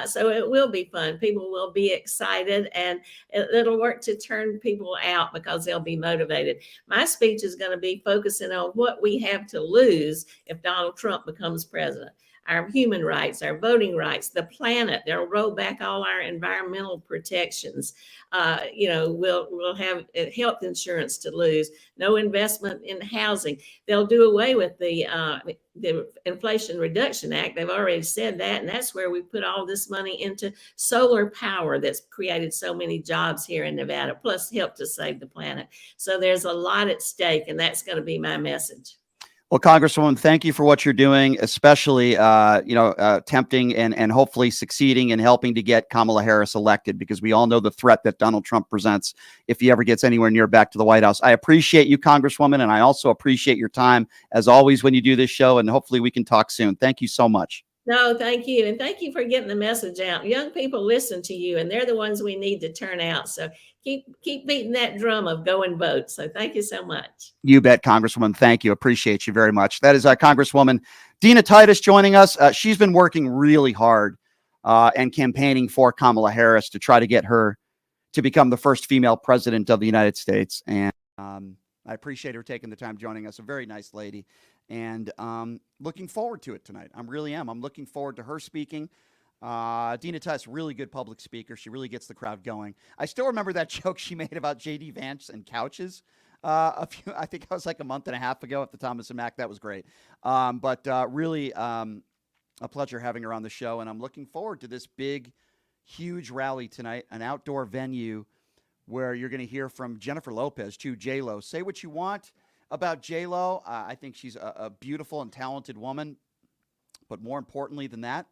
So it will be fun. People will be excited, and it'll work to turn people out because they'll be motivated. My speech is going to be focusing on what we have to lose if Donald Trump becomes president. Our human rights, our voting rights, the planet. They'll roll back all our environmental protections. We'll have health insurance to lose. No investment in housing. They'll do away with the Inflation Reduction Act. They've already said that, and that's where we put all this money into solar power that's created so many jobs here in Nevada, plus help to save the planet. So there's a lot at stake, and that's going to be my message. Well, Congresswoman, thank you for what you're doing, especially, attempting and hopefully succeeding in helping to get Kamala Harris elected, because we all know the threat that Donald Trump presents if he ever gets anywhere near back to the White House. I appreciate you, Congresswoman, and I also appreciate your time, as always, when you do this show, and hopefully we can talk soon. Thank you so much. No, thank you. And thank you for getting the message out. Young people listen to you, and they're the ones we need to turn out. So keep beating that drum of go and vote. So thank you so much. You bet, Congresswoman. Thank you. Appreciate you very much. That is Congresswoman Dina Titus joining us. She's been working really hard and campaigning for Kamala Harris to try to get her to become the first female president of the United States. And I appreciate her taking the time joining us. A very nice lady. And looking forward to it tonight. I really am. I'm looking forward to her speaking. Dina Titus, really good public speaker. She really gets the crowd going. I still remember that joke she made about J.D. Vance and couches. I think it was like a month and a half ago at the Thomas and Mack. That was great. Really a pleasure having her on the show. And I'm looking forward to this big, huge rally tonight, an outdoor venue where you're going to hear from Jennifer Lopez to J-Lo. Say what you want about J-Lo. I think she's a beautiful and talented woman. But more importantly than that,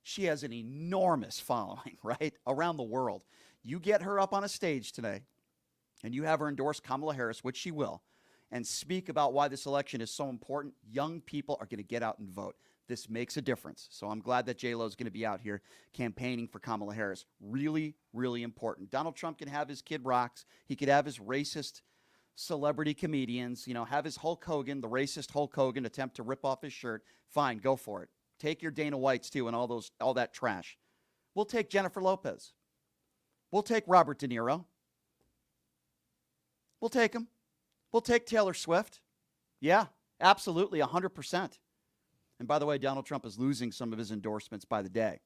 she has an enormous following, right, around the world. You get her up on a stage today, and you have her endorse Kamala Harris, which she will, and speak about why this election is so important. Young people are going to get out and vote. This makes a difference. So I'm glad that J-Lo is going to be out here campaigning for Kamala Harris. Really, really important. Donald Trump can have his Kid Rocks. He could have his racist celebrity comedians, have his Hulk Hogan, the racist Hulk Hogan, attempt to rip off his shirt. Fine, go for it. Take your Dana Whites too and all that trash. We'll take Jennifer Lopez. We'll take Robert De Niro. We'll take him. We'll take Taylor Swift. Yeah, absolutely, 100%. And by the way, Donald Trump is losing some of his endorsements by the day.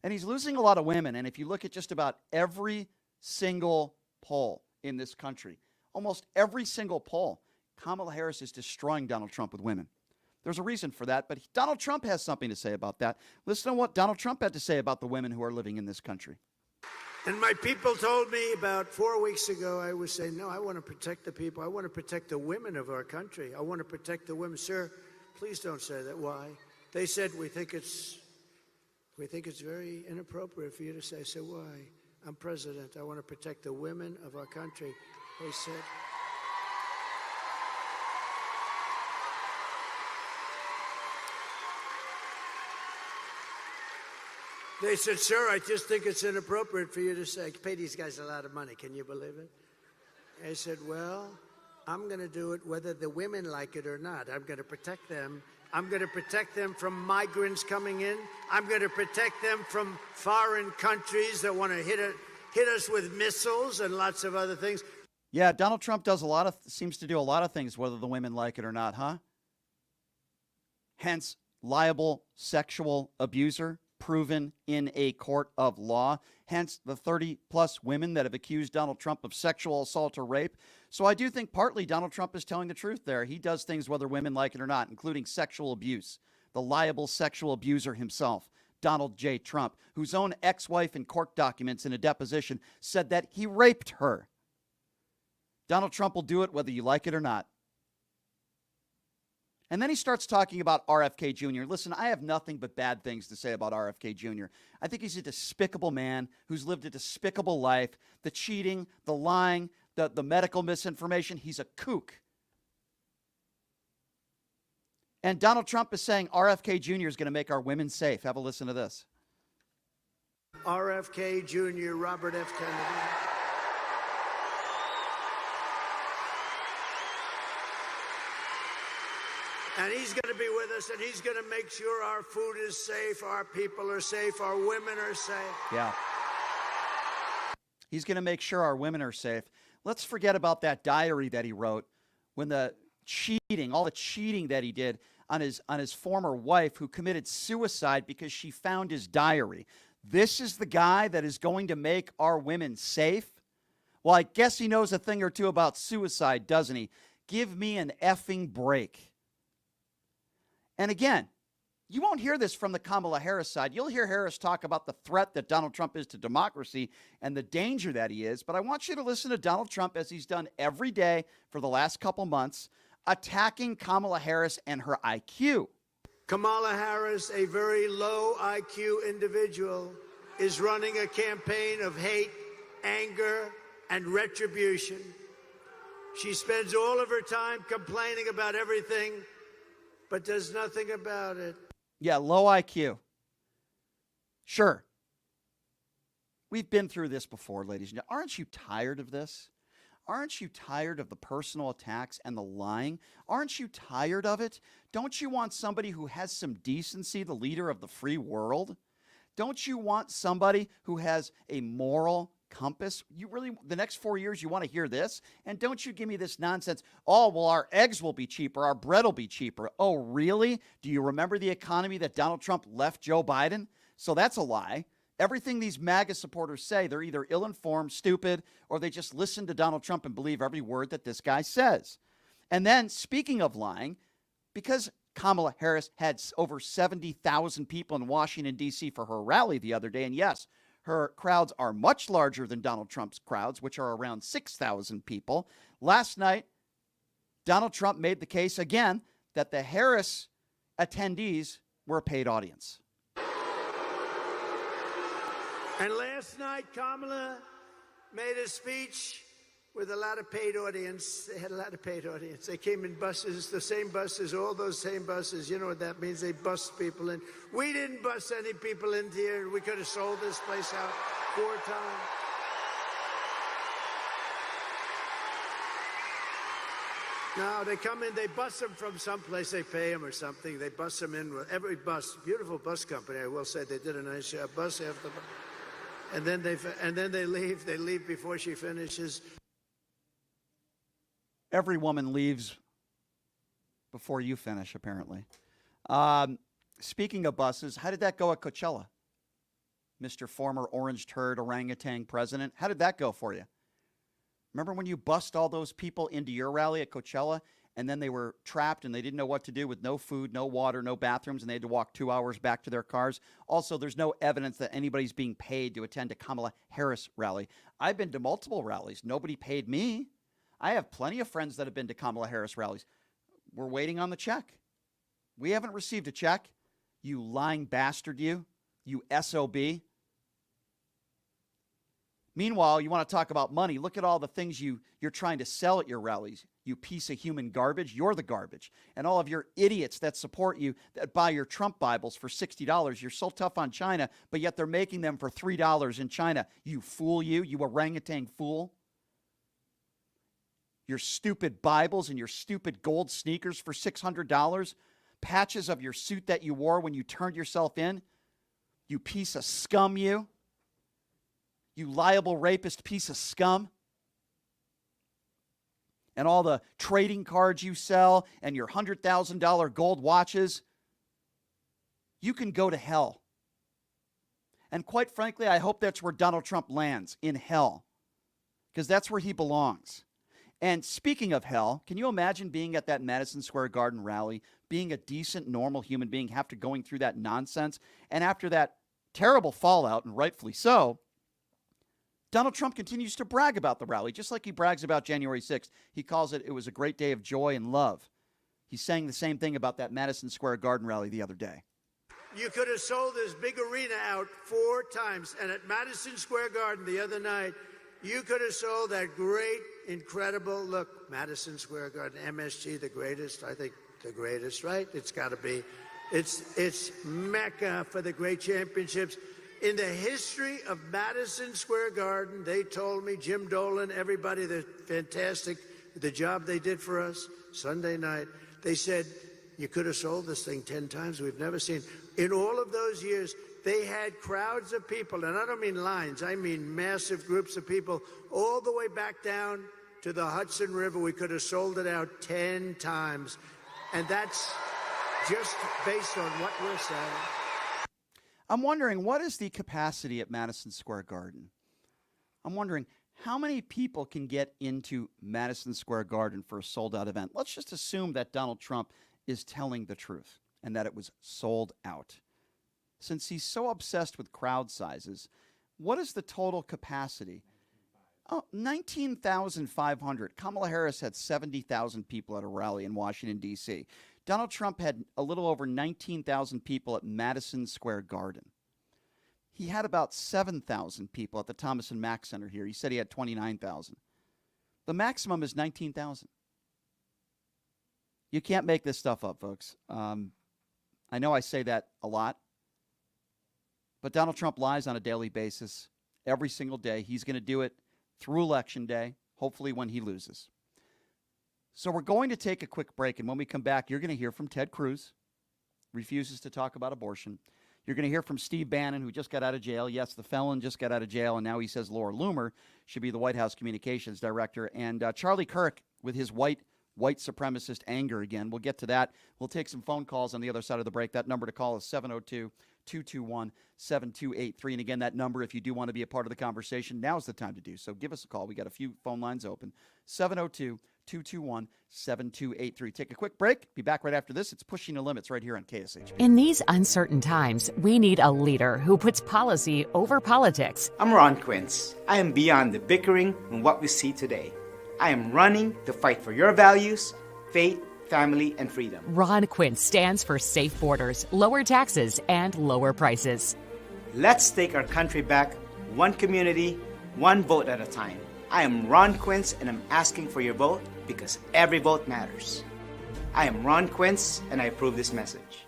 And he's losing a lot of women. And if you look at just about every single poll in this country, almost every single poll, Kamala Harris is destroying Donald Trump with women. There's a reason for that, but Donald Trump has something to say about that. Listen to what Donald Trump had to say about the women who are living in this country. And my people told me about 4 weeks ago, I was saying, no, I want to protect the people. I want to protect the women of our country. I want to protect the women. Sir, please don't say that. Why? They said, we think it's very inappropriate for you to say. I said, why? I'm president. I want to protect the women of our country. They said, sir, I just think it's inappropriate for you to say, pay these guys a lot of money. Can you believe it? I said, well, I'm going to do it whether the women like it or not. I'm going to protect them. I'm going to protect them from migrants coming in. I'm going to protect them from foreign countries that want to hit us with missiles and lots of other things. Yeah, Donald Trump seems to do a lot of things, whether the women like it or not, huh? Hence, liable sexual abuser, proven in a court of law. Hence, the 30-plus women that have accused Donald Trump of sexual assault or rape. So I do think partly Donald Trump is telling the truth there. He does things whether women like it or not, including sexual abuse. The liable sexual abuser himself, Donald J. Trump, whose own ex-wife in court documents in a deposition said that he raped her. Donald Trump will do it whether you like it or not. And then he starts talking about RFK Jr. Listen, I have nothing but bad things to say about RFK Jr. I think he's a despicable man who's lived a despicable life. The cheating, the lying, the medical misinformation, he's a kook. And Donald Trump is saying RFK Jr. is going to make our women safe. Have a listen to this. RFK Jr., Robert F. Kennedy. And he's going to be with us, and he's going to make sure our food is safe, our people are safe, our women are safe. Yeah. He's going to make sure our women are safe. Let's forget about that diary that he wrote when all the cheating that he did on his former wife who committed suicide because she found his diary. This is the guy that is going to make our women safe? Well, I guess he knows a thing or two about suicide, doesn't he? Give me an effing break. And again, you won't hear this from the Kamala Harris side. You'll hear Harris talk about the threat that Donald Trump is to democracy and the danger that he is. But I want you to listen to Donald Trump, as he's done every day for the last couple months, attacking Kamala Harris and her IQ. Kamala Harris, a very low IQ individual, is running a campaign of hate, anger, and retribution. She spends all of her time complaining about everything, but does nothing about it. Yeah, low IQ. Sure. We've been through this before, ladies and gentlemen. Aren't you tired of this? Aren't you tired of the personal attacks and the lying? Aren't you tired of it? Don't you want somebody who has some decency, the leader of the free world? Don't you want somebody who has a moral compass? You really, the next 4 years, you want to hear this? And don't you give me this nonsense. Oh, well, our eggs will be cheaper. Our bread will be cheaper. Oh, really? Do you remember the economy that Donald Trump left Joe Biden? So that's a lie. Everything these MAGA supporters say, they're either ill-informed, stupid, or they just listen to Donald Trump and believe every word that this guy says. And then, speaking of lying, because Kamala Harris had over 70,000 people in Washington, D.C. for her rally the other day, and yes, her crowds are much larger than Donald Trump's crowds, which are around 6,000 people. Last night, Donald Trump made the case again that the Harris attendees were a paid audience. And last night, Kamala made a speech with a lot of paid audience. They had a lot of paid audience. They came in buses, the same buses, all those same buses. You know what that means? They bust people in. We didn't bust any people in here. We could have sold this place out 4 times. No, they come in, they bus them from someplace, they pay them or something. They bus them in with every bus. Beautiful bus company, I will say. They did a nice job. Bus after bus. And then they leave. They leave before she finishes. Every woman leaves before you finish, apparently. Speaking of buses, how did that go at Coachella? Mr. Former orange turd orangutan president. How did that go for you? Remember when you bussed all those people into your rally at Coachella and then they were trapped and they didn't know what to do with no food, no water, no bathrooms, and they had to walk 2 hours back to their cars. Also, there's no evidence that anybody's being paid to attend a Kamala Harris rally. I've been to multiple rallies. Nobody paid me. I have plenty of friends that have been to Kamala Harris rallies. We're waiting on the check. We haven't received a check. You lying bastard, you SOB. Meanwhile, you want to talk about money. Look at all the things you're trying to sell at your rallies. You piece of human garbage. You're the garbage. And all of your idiots that support you, that buy your Trump Bibles for $60. You're so tough on China, but yet they're making them for $3 in China. You fool, you orangutan fool. Your stupid Bibles and your stupid gold sneakers for $600. Patches of your suit that you wore when you turned yourself in. You piece of scum, you. You liable rapist piece of scum. And all the trading cards you sell and your $100,000 gold watches. You can go to hell. And quite frankly, I hope that's where Donald Trump lands, in hell. Because that's where he belongs. And speaking of hell, can you imagine being at that Madison Square Garden rally, being a decent, normal human being, after going through that nonsense, and after that terrible fallout, and rightfully so, Donald Trump continues to brag about the rally, just like he brags about January 6th. He calls it was a great day of joy and love. He's saying the same thing about that Madison Square Garden rally the other day. You could have sold this big arena out 4 times, and at Madison Square Garden the other night, you could have sold that great, incredible, look, Madison Square Garden, MSG, the greatest, I think the greatest, right? It's got to be. It's Mecca for the great championships. In the history of Madison Square Garden, they told me, Jim Dolan, everybody, they're fantastic, the job they did for us Sunday night. They said, you could have sold this thing 10 times. We've never seen. In all of those years, they had crowds of people, and I don't mean lines, I mean massive groups of people, all the way back down to the Hudson River. We could have sold it out 10 times. And that's just based on what we're saying. I'm wondering, what is the capacity at Madison Square Garden? I'm wondering, how many people can get into Madison Square Garden for a sold-out event? Let's just assume that Donald Trump is telling the truth and that it was sold out. Since he's so obsessed with crowd sizes, what is the total capacity? Oh, 19,500. Kamala Harris had 70,000 people at a rally in Washington, D.C. Donald Trump had a little over 19,000 people at Madison Square Garden. He had about 7,000 people at the Thomas and Mack Center here. He said he had 29,000. The maximum is 19,000. You can't make this stuff up, folks. I know I say that a lot, but Donald Trump lies on a daily basis, every single day. He's going to do it through Election Day, hopefully when he loses. So we're going to take a quick break, and when we come back, you're going to hear from Ted Cruz, refuses to talk about abortion. You're going to hear from Steve Bannon, who just got out of jail. Yes, the felon just got out of jail, and now he says Laura Loomer should be the White House communications director. And Charlie Kirk with his white supremacist anger again. We'll get to that. We'll take some phone calls on the other side of the break. That number to call is 702-221-7283. And again, that number, if you do want to be a part of the conversation, now's the time to do so. Give us a call. We got a few phone lines open. 702-221-7283. Take a quick break. Be back right after this. It's Pushing the Limits right here on KSH. In these uncertain times, we need a leader who puts policy over politics. I'm Ron Quince. I am beyond the bickering and what we see today. I am running to fight for your values, faith, family, and freedom. Ron Quince stands for safe borders, lower taxes, and lower prices. Let's take our country back, one community, one vote at a time. I am Ron Quince, and I'm asking for your vote because every vote matters. I am Ron Quince, and I approve this message.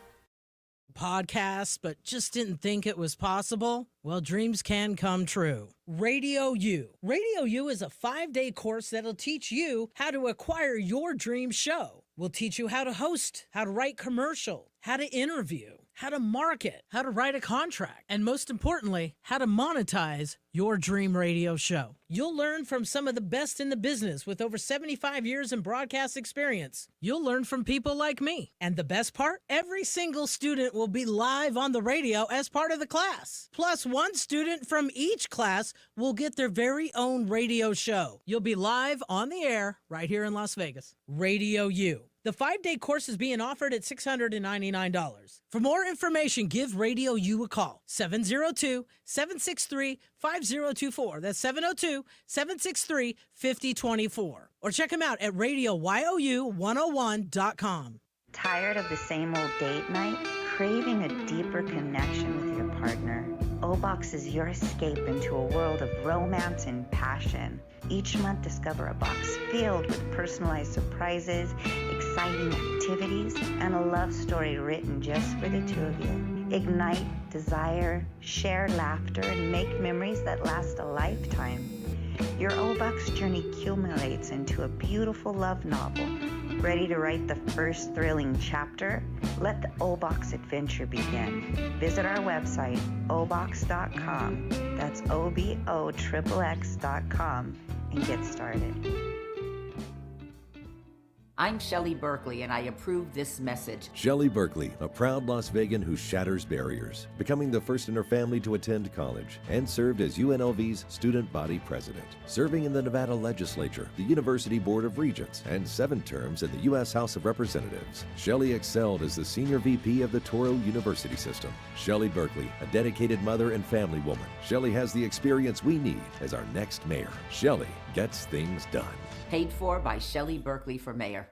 Podcast, but just didn't think it was possible? Well, dreams can come true. Radio U. Radio U is a 5-day course that'll teach you how to acquire your dream show. We'll teach you how to host, how to write commercial, how to interview, how to market, how to write a contract, and most importantly, how to monetize your dream radio show. You'll learn from some of the best in the business with over 75 years in broadcast experience. You'll learn from people like me. And the best part? Every single student will be live on the radio as part of the class. Plus, one student from each class will get their very own radio show. You'll be live on the air right here in Las Vegas. Radio U. The 5-day course is being offered at $699. For more information, give Radio U a call. 702-763-5024. That's 702-763-5024. Or check them out at radioyou101.com. Tired of the same old date night? Craving a deeper connection with your partner? O-Box is your escape into a world of romance and passion. Each month, discover a box filled with personalized surprises, exciting activities, and a love story written just for the two of you. Ignite desire, share laughter, and make memories that last a lifetime. Your O-Box journey culminates into a beautiful love novel. Ready to write the first thrilling chapter? Let the O-Box adventure begin. Visit our website, obox.com. That's OBOXXX.com and get started. I'm Shelley Berkeley, and I approve this message. Shelley Berkeley, a proud Las Vegan who shatters barriers, becoming the first in her family to attend college, and served as UNLV's student body president, serving in the Nevada legislature, the University Board of Regents, and 7 terms in the U.S. House of Representatives. Shelley excelled as the senior VP of the Toro University system. Shelley Berkeley, a dedicated mother and family woman. Shelley has the experience we need as our next mayor. Shelley gets things done. Paid for by Shelley Berkeley for mayor.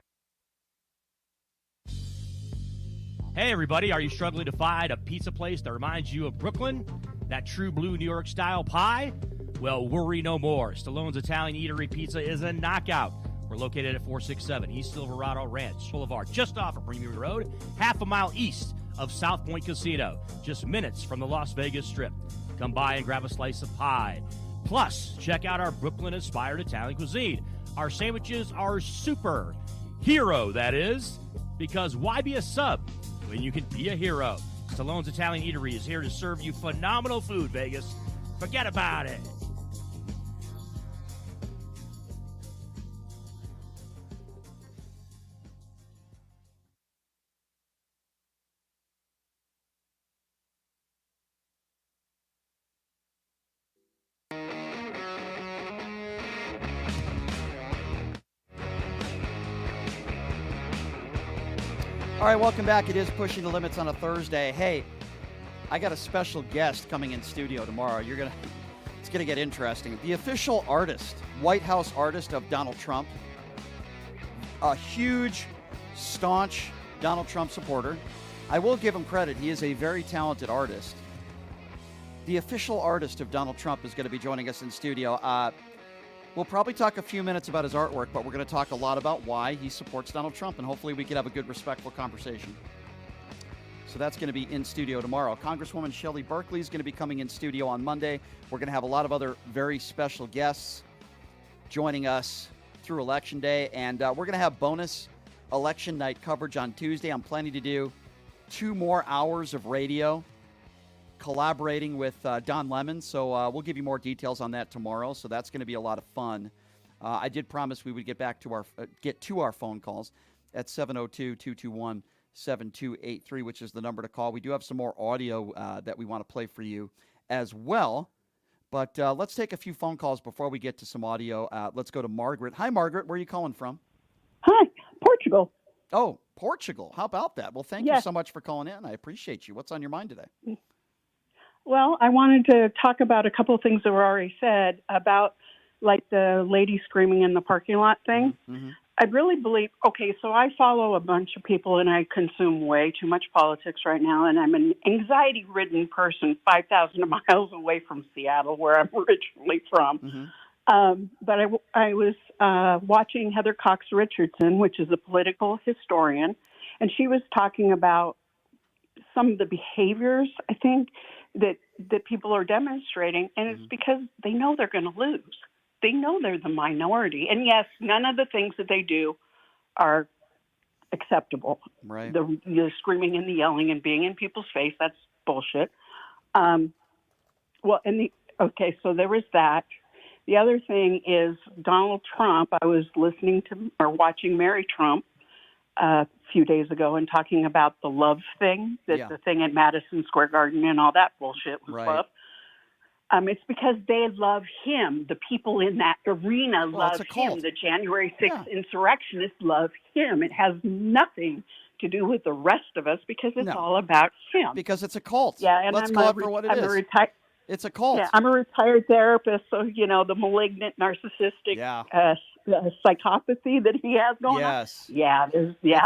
Hey everybody, are you struggling to find a pizza place that reminds you of Brooklyn? That true blue New York style pie? Well, worry no more. Stallone's Italian Eatery Pizza is a knockout. We're located at 467 East Silverado Ranch Boulevard, just off of Premier Road, half a mile east of South Point Casino, just minutes from the Las Vegas Strip. Come by and grab a slice of pie. Plus, check out our Brooklyn-inspired Italian cuisine. Our sandwiches are super. Hero, that is. Because why be a sub when you can be a hero? Stallone's Italian Eatery is here to serve you phenomenal food, Vegas. Forget about it. All right, welcome back. It is Pushing the Limits on a Thursday. Hey, I got a special guest coming in studio tomorrow. It's gonna get interesting. The official artist, White House artist of Donald Trump, a huge, staunch Donald Trump supporter. I will give him credit. He is a very talented artist. The official artist of Donald Trump is going to be joining us in studio. We'll probably talk a few minutes about his artwork, but we're going to talk a lot about why he supports Donald Trump, and hopefully we can have a good, respectful conversation. So that's going to be in studio tomorrow. Congresswoman Shelley Berkeley is going to be coming in studio on Monday. We're going to have a lot of other very special guests joining us through Election Day, and we're going to have bonus election night coverage on Tuesday. I'm planning to do 2 more hours of radio collaborating with Don Lemon, so we'll give you more details on that tomorrow. So that's going to be a lot of fun. I did promise we would get back to our phone calls at 702-221-7283, which is the number to call. We do have some more audio that we want to play for you as well, but let's take a few phone calls before we get to some audio. Let's go to Margaret. Hi, Margaret. Where are you calling from? Hi, Portugal. Oh, Portugal. How about that? Well, thank you so much for calling in. I appreciate you. What's on your mind today? Well, I wanted to talk about a couple of things that were already said about, like, the lady screaming in the parking lot thing. Mm-hmm. I really believe, okay, so I follow a bunch of people and I consume way too much politics right now, and I'm an anxiety-ridden person 5,000 miles away from Seattle, where I'm originally from. Mm-hmm. But I was watching Heather Cox Richardson, which is a political historian, and she was talking about some of the behaviors, I think, that people are demonstrating, and it's because they know they're going to lose. They know they're the minority. And yes, none of the things that they do are acceptable. Right. The screaming and the yelling and being in people's face, that's bullshit. So there was that. The other thing is Donald Trump. I was listening to or watching Mary Trump a few days ago and talking about the love thing, the thing at Madison Square Garden and all that bullshit was love. It's because they love him. The people in that arena love him. The January 6th insurrectionists love him. It has nothing to do with the rest of us because it's all about him. Because it's a cult. Yeah, and let's call it for what it is. It's a cult. Yeah, I'm a retired therapist, so the malignant, narcissistic psychopathy that he has going on.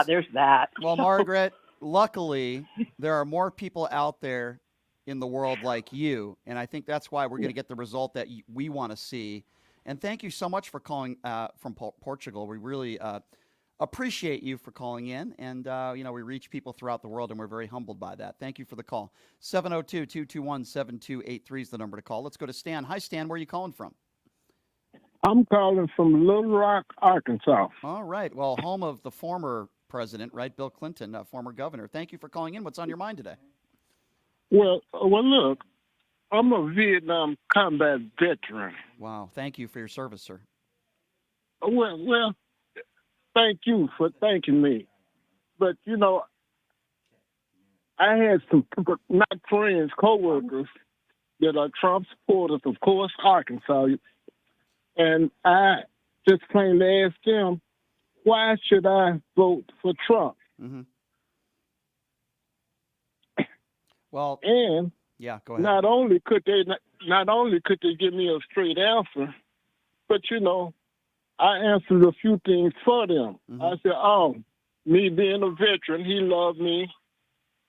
There's that. Well, Margaret, luckily there are more people out there in the world like you, and I think that's why we're going to get the result that we want to see. And thank you so much for calling from Portugal. We really appreciate you for calling in, and we reach people throughout the world, and we're very humbled by that. Thank you for the call. 702-221-7283 is the number to call. Let's go to Stan. Hi, Stan. Where are you calling from? I'm calling from Little Rock, Arkansas. All right. Well, home of the former president, right, Bill Clinton, former governor. Thank you for calling in. What's on your mind today? Well, look, I'm a Vietnam combat veteran. Wow. Thank you for your service, sir. Well, thank you for thanking me. But, I had some, not friends, co-workers that are Trump supporters, of course, Arkansas. And I just came to ask them, why should I vote for Trump? Mm-hmm. Well, and go ahead. Not only could they give me a straight answer, but I answered a few things for them. Mm-hmm. I said, me being a veteran, he loved me.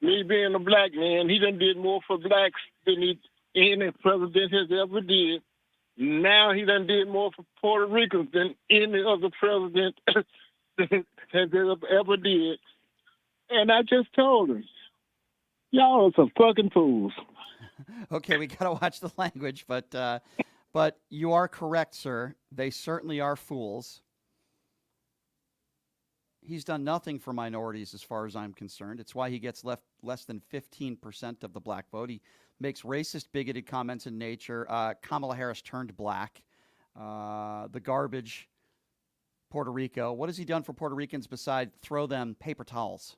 Me being a black man, he done did more for blacks than any president has ever did. Now he done did more for Puerto Ricans than any other president has ever did. And I just told him, y'all are some fucking fools. Okay, we got to watch the language, but you are correct, sir. They certainly are fools. He's done nothing for minorities as far as I'm concerned. It's why he gets less than 15% of the black vote. He makes racist, bigoted comments in nature. Kamala Harris turned black. The garbage, Puerto Rico. What has he done for Puerto Ricans besides throw them paper towels?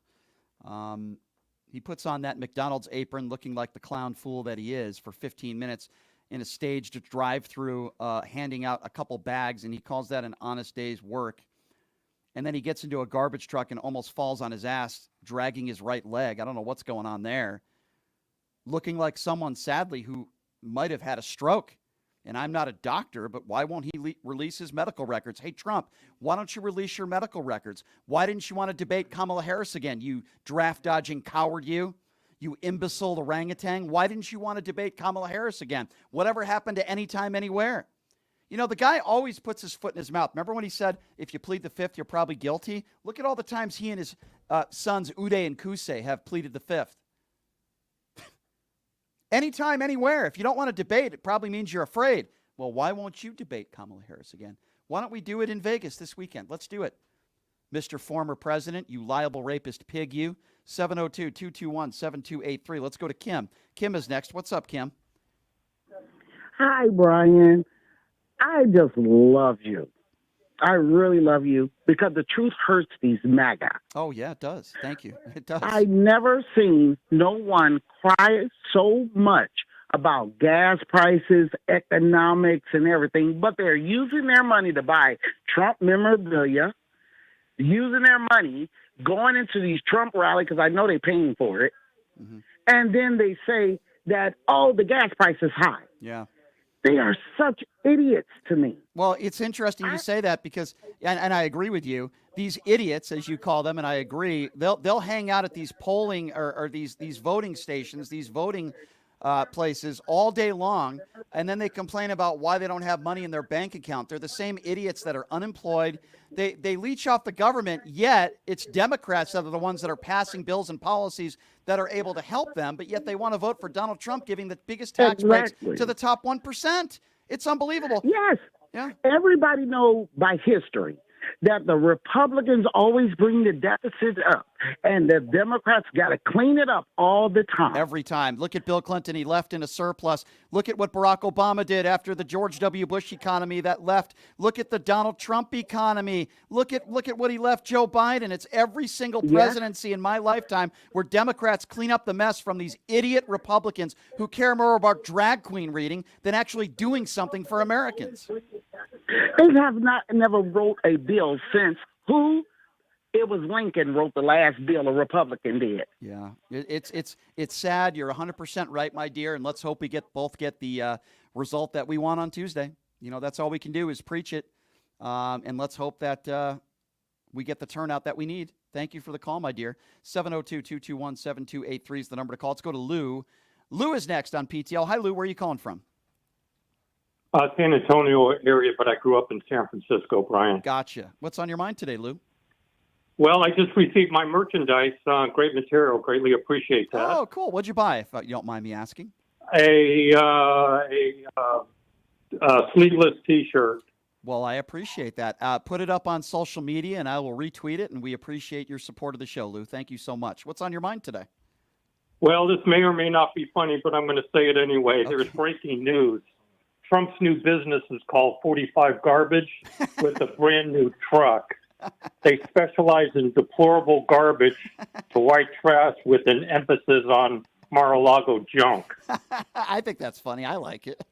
He puts on that McDonald's apron looking like the clown fool that he is for 15 minutes in a staged drive-through, handing out a couple bags, and he calls that an honest day's work. And then he gets into a garbage truck and almost falls on his ass, dragging his right leg. I don't know what's going on there. Looking like someone, sadly, who might have had a stroke. And I'm not a doctor, but why won't he release his medical records? Hey, Trump, why don't you release your medical records? Why didn't you want to debate Kamala Harris again, you draft-dodging coward, you imbecile orangutan? Why didn't you want to debate Kamala Harris again? Whatever happened to anytime, anywhere? The guy always puts his foot in his mouth. Remember when he said, if you plead the fifth, you're probably guilty? Look at all the times he and his sons, Uday and Kusei, have pleaded the fifth. Anytime, anywhere. If you don't want to debate, it probably means you're afraid. Well, why won't you debate Kamala Harris again? Why don't we do it in Vegas this weekend? Let's do it. Mr. Former President, you liable rapist pig, you. 702-221-7283. Let's go to Kim. Kim is next. What's up, Kim? Hi, Brian. I just love you. I really love you because the truth hurts these MAGA. Oh, yeah, it does. Thank you. It does. I never seen no one cry so much about gas prices, economics, and everything, but they're using their money to buy Trump memorabilia, using their money, going into these Trump rallies, because I know they're paying for it, and then they say that, the gas price is high. Yeah. They are such idiots to me. Well, it's interesting you say that because, and I agree with you, these idiots, as you call them, and I agree, they'll hang out at these polling or these voting stations, these voting places all day long, and then they complain about why they don't have money in their bank account. They're the same idiots that are unemployed. They leech off the government, yet it's Democrats that are the ones that are passing bills and policies that are able to help them, but yet they want to vote for Donald Trump, giving the biggest tax breaks to the top 1%. It's unbelievable. Yes. Yeah. Everybody knows by history that the Republicans always bring the deficit up, and the Democrats got to clean it up all the time. Every time. Look at Bill Clinton. He left in a surplus. Look at what Barack Obama did after the George W. Bush economy that left. Look at the Donald Trump economy. Look at what he left Joe Biden. It's every single presidency in my lifetime where Democrats clean up the mess from these idiot Republicans who care more about drag queen reading than actually doing something for Americans. They have never wrote a bill since it was Lincoln wrote the last bill a Republican did. Yeah, it's sad. You're 100% right, my dear, and let's hope we both get the result that we want on Tuesday. You know, that's all we can do is preach it, and let's hope that we get the turnout that we need. Thank you for the call, my dear. 702-221-7283 is the number to call. Let's go to Lou. Lou is next on PTL. Hi, Lou. Where are you calling from? San Antonio area, but I grew up in San Francisco, Brian. Gotcha. What's on your mind today, Lou? Well, I just received my merchandise. Great material. Greatly appreciate that. Oh, cool. What'd you buy, if you don't mind me asking? A sleeveless T-shirt. Well, I appreciate that. Put it up on social media, and I will retweet it, and we appreciate your support of the show, Lou. Thank you so much. What's on your mind today? Well, this may or may not be funny, but I'm going to say it anyway. Okay. There's breaking news. Trump's new business is called 45 Garbage with a brand new truck. They specialize in deplorable garbage to white trash with an emphasis on Mar-a-Lago junk. I think that's funny. I like it.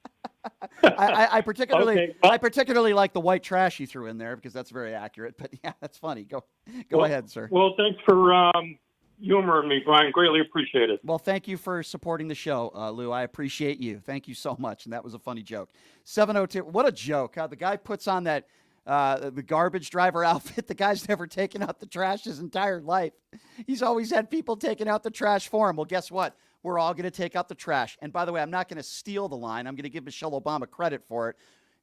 I particularly like the white trash you threw in there because that's very accurate. But yeah, that's funny. Go ahead, sir. Well, thanks for humoring me, Brian. Greatly appreciate it. Well, thank you for supporting the show, Lou. I appreciate you. Thank you so much. And that was a funny joke. 702. What a joke. How the guy puts on that the garbage driver outfit. The guy's never taken out the trash his entire life. He's always had people taking out the trash for him. Well, guess what? We're all going to take out the trash. And by the way, I'm not going to steal the line. I'm going to give Michelle Obama credit for it.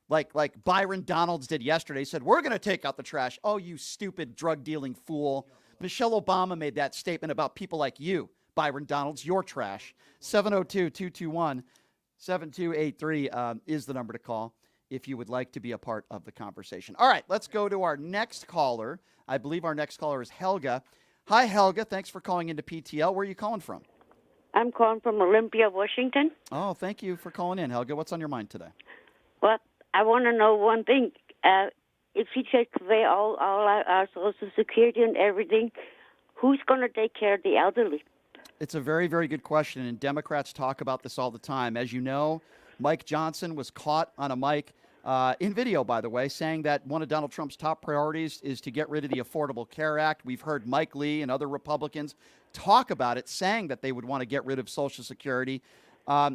Like Byron Donalds did yesterday. He said, we're going to take out the trash. Oh, you stupid drug-dealing fool. Michelle Obama made that statement about people like you, Byron Donalds, your trash. 702-221-7283 is the number to call if you would like to be a part of the conversation. All right, let's go to our next caller. I believe our next caller is Helga. Hi, Helga. Thanks for calling into PTL. Where are you calling from? I'm calling from Olympia, Washington. Oh, thank you for calling in, Helga. What's on your mind today? Well, I want to know one thing. If he takes away all our Social Security and everything, who's going to take care of the elderly? It's a very, very good question, and Democrats talk about this all the time. As you know, Mike Johnson was caught on a mic, in video, by the way, saying that one of Donald Trump's top priorities is to get rid of the Affordable Care Act. We've heard Mike Lee and other Republicans talk about it, saying that they would want to get rid of Social Security.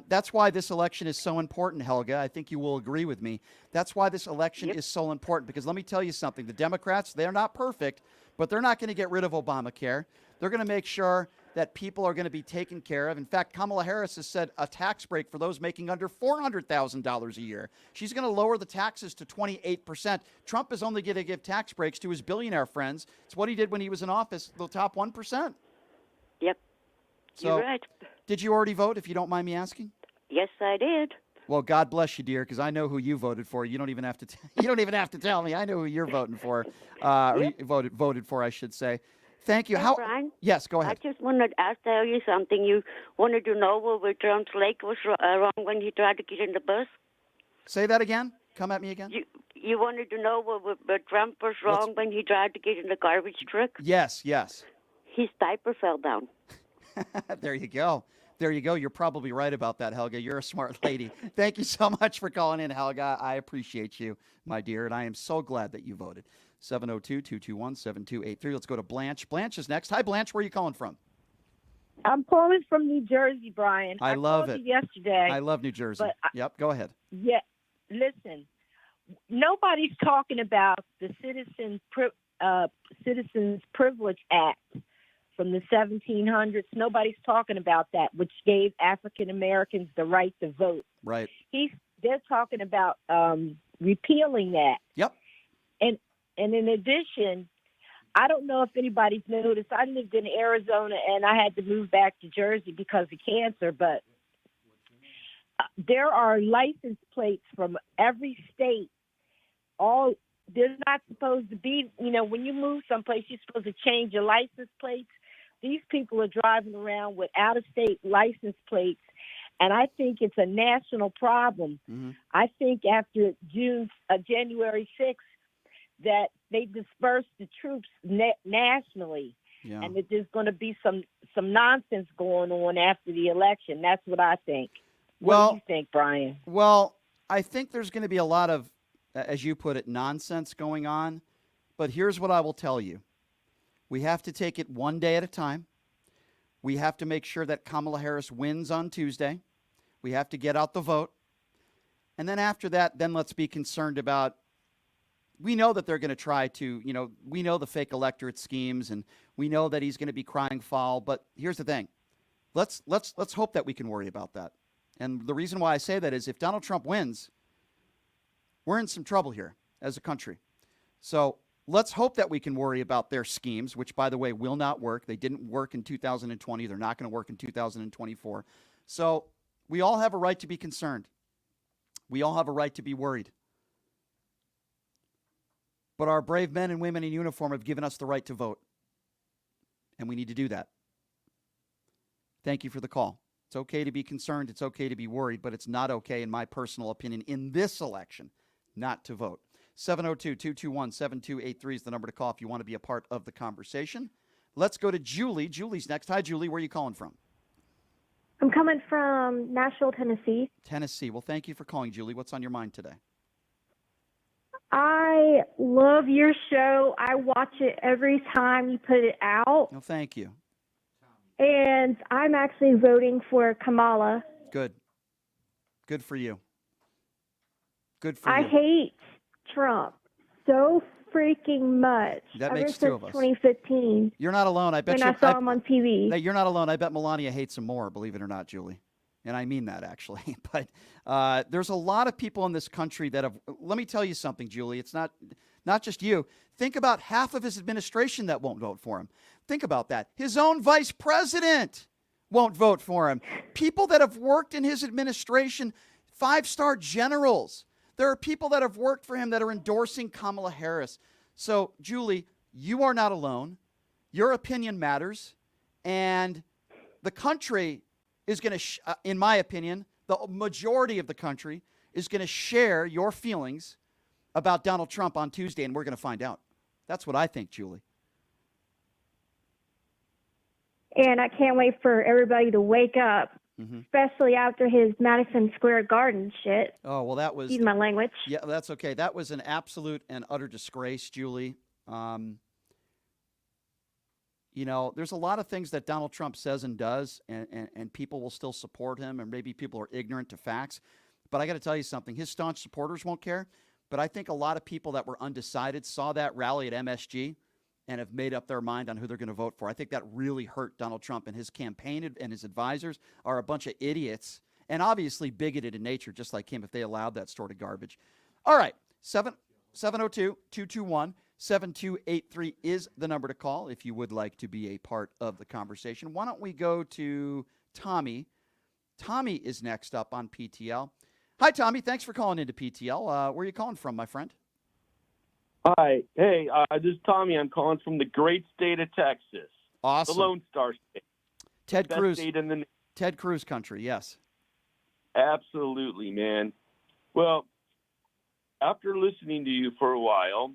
That's why this election is so important, Helga. I think you will agree with me. That's why this election is so important, because let me tell you something. The Democrats, they're not perfect, but they're not going to get rid of Obamacare. They're going to make sure that people are going to be taken care of. In fact, Kamala Harris has said a tax break for those making under $400,000 a year. She's going to lower the taxes to 28%. Trump is only going to give tax breaks to his billionaire friends. It's what he did when he was in office, the top 1%. Yep. So, you're right. Did you already vote, if you don't mind me asking? Yes, I did. Well, God bless you, dear, because I know who you voted for. You don't even have to. You don't even have to tell me. I know who you're voting for. Or you voted for, I should say. Thank you. Hey, How? Brian, Yes, go ahead. I just wanted to tell you something. You wanted to know whether Trump's leg was wrong when he tried to get in the bus? Say that again. Come at me again. You wanted to know whether Trump was wrong when he tried to get in the garbage truck? Yes, yes. His diaper fell down. There you go. There you go. You're probably right about that, Helga. You're a smart lady. Thank you so much for calling in, Helga. I appreciate you, my dear, and I am so glad that you voted. 702-221-7283. Let's go to Blanche. Blanche is next. Hi, Blanche. Where are you calling from? I'm calling from New Jersey, Brian. I love called it. you yesterday. I love New Jersey. Yep, go ahead. Yeah, listen. Nobody's talking about the Citizens Privilege Act from the 1700s. Nobody's talking about that, which gave African Americans the right to vote. Right. They're talking about repealing that. Yep. And in addition, I don't know if anybody's noticed, I lived in Arizona and I had to move back to Jersey because of cancer, but there are license plates from every state all there's not supposed to be, when you move someplace, you're supposed to change your license plates. These people are driving around with out-of-state license plates, and I think it's a national problem. Mm-hmm. I think after January 6th, that they dispersed the troops nationally, and that there's going to be some nonsense going on after the election. That's what I think. What do you think, Brian? Well, I think there's going to be a lot of, as you put it, nonsense going on. But here's what I will tell you. We have to take it one day at a time. We have to make sure that Kamala Harris wins on Tuesday. We have to get out the vote. And then after that, then let's be concerned about, we know that they're going to try to, we know the fake electorate schemes, and we know that he's going to be crying foul. But here's the thing. Let's hope that we can worry about that. And the reason why I say that is if Donald Trump wins, we're in some trouble here as a country. So let's hope that we can worry about their schemes, which, by the way, will not work. They didn't work in 2020. They're not going to work in 2024. So we all have a right to be concerned. We all have a right to be worried. But our brave men and women in uniform have given us the right to vote. And we need to do that. Thank you for the call. It's okay to be concerned. It's okay to be worried. But it's not okay, in my personal opinion, in this election, not to vote. 702-221-7283 is the number to call if you want to be a part of the conversation. Let's go to Julie. Julie's next. Hi, Julie. Where are you calling from? I'm coming from Nashville, Tennessee. Tennessee. Well, thank you for calling, Julie. What's on your mind today? I love your show. I watch it every time you put it out. No, thank you. And I'm actually voting for Kamala. Good. Good for you. Good for I you. hate Trump so freaking much. That ever makes since two of us. 2015. You're not alone. I bet when I saw him on TV. Hey, you're not alone. I bet Melania hates him more, believe it or not, Julie. And I mean that, actually. But there's a lot of people in this country that have... Let me tell you something, Julie. It's not just you. Think about half of his administration that won't vote for him. Think about that. His own vice president won't vote for him. People that have worked in his administration, 5-star generals. There are people that have worked for him that are endorsing Kamala Harris. So, Julie, you are not alone. Your opinion matters. And the country is going to, in my opinion, the majority of the country is going to share your feelings about Donald Trump on Tuesday, and we're going to find out. That's what I think, Julie. And I can't wait for everybody to wake up, especially after his Madison Square Garden shit. Oh, well, that was... Excuse my language. Yeah, that's okay. That was an absolute and utter disgrace, Julie. There's a lot of things that Donald Trump says and does, and people will still support him, and maybe people are ignorant to facts. But I got to tell you something. His staunch supporters won't care. But I think a lot of people that were undecided saw that rally at MSG and have made up their mind on who they're going to vote for. I think that really hurt Donald Trump, and his campaign and his advisors are a bunch of idiots and obviously bigoted in nature, just like him, if they allowed that sort of garbage. All right, 702-221-7283 is the number to call if you would like to be a part of the conversation. Why don't we go to Tommy? Tommy is next up on PTL. Hi, Tommy. Thanks for calling into PTL. Where are you calling from, my friend? Hi. Hey, this is Tommy. I'm calling from the great state of Texas. Awesome. The Lone Star State. Ted Best Cruz. state in the... Ted Cruz country, yes. Absolutely, man. Well, after listening to you for a while,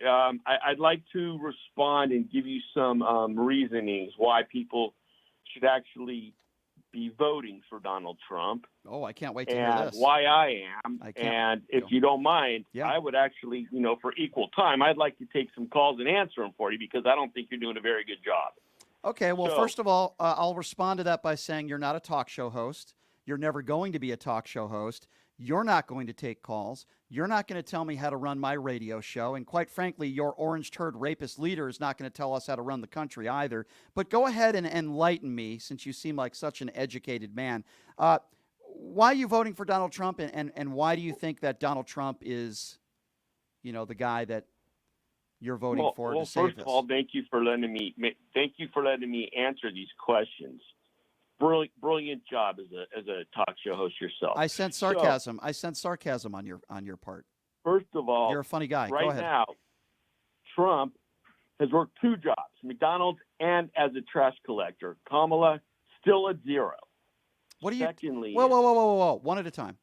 I'd like to respond and give you some reasonings why people should actually be voting for Donald Trump. Oh, I can't wait to hear And this. why I am. And if you don't mind, Yeah. I would actually, for equal time, I'd like to take some calls and answer them for you because I don't think you're doing a very good job. Okay, well, So- first of all, I'll respond to that by saying you're not a talk show host. You're never going to be a talk show host. You're not going to take calls. You're not going to tell me how to run my radio show. And quite frankly, your orange turd rapist leader is not going to tell us how to run the country either. But go ahead and enlighten me, since you seem like such an educated man. Why are you voting for Donald Trump, and why do you think that Donald Trump is, the guy that you're voting for to save first us? of all, thank you for letting me answer these questions. Brilliant job as a talk show host yourself. I sense sarcasm. I sense sarcasm on your part. First of all, you're a funny guy. Right Go ahead. now, Trump has worked 2 jobs, McDonald's and as a trash collector. Kamala still at 0. What do you? Secondly, Whoa! One at a time.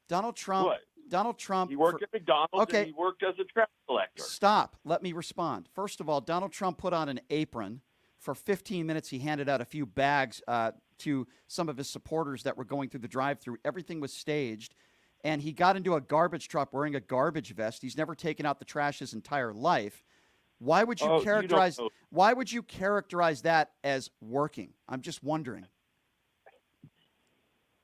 Donald Trump. What? Donald Trump. He worked at McDonald's Okay. and he worked as a trash collector. Stop. Let me respond. First of all, Donald Trump put on an apron. For 15 minutes, he handed out a few bags to some of his supporters that were going through the drive-thru. Everything was staged. And he got into a garbage truck wearing a garbage vest. He's never taken out the trash his entire life. Why would you characterize? Why would you characterize that as working? I'm just wondering.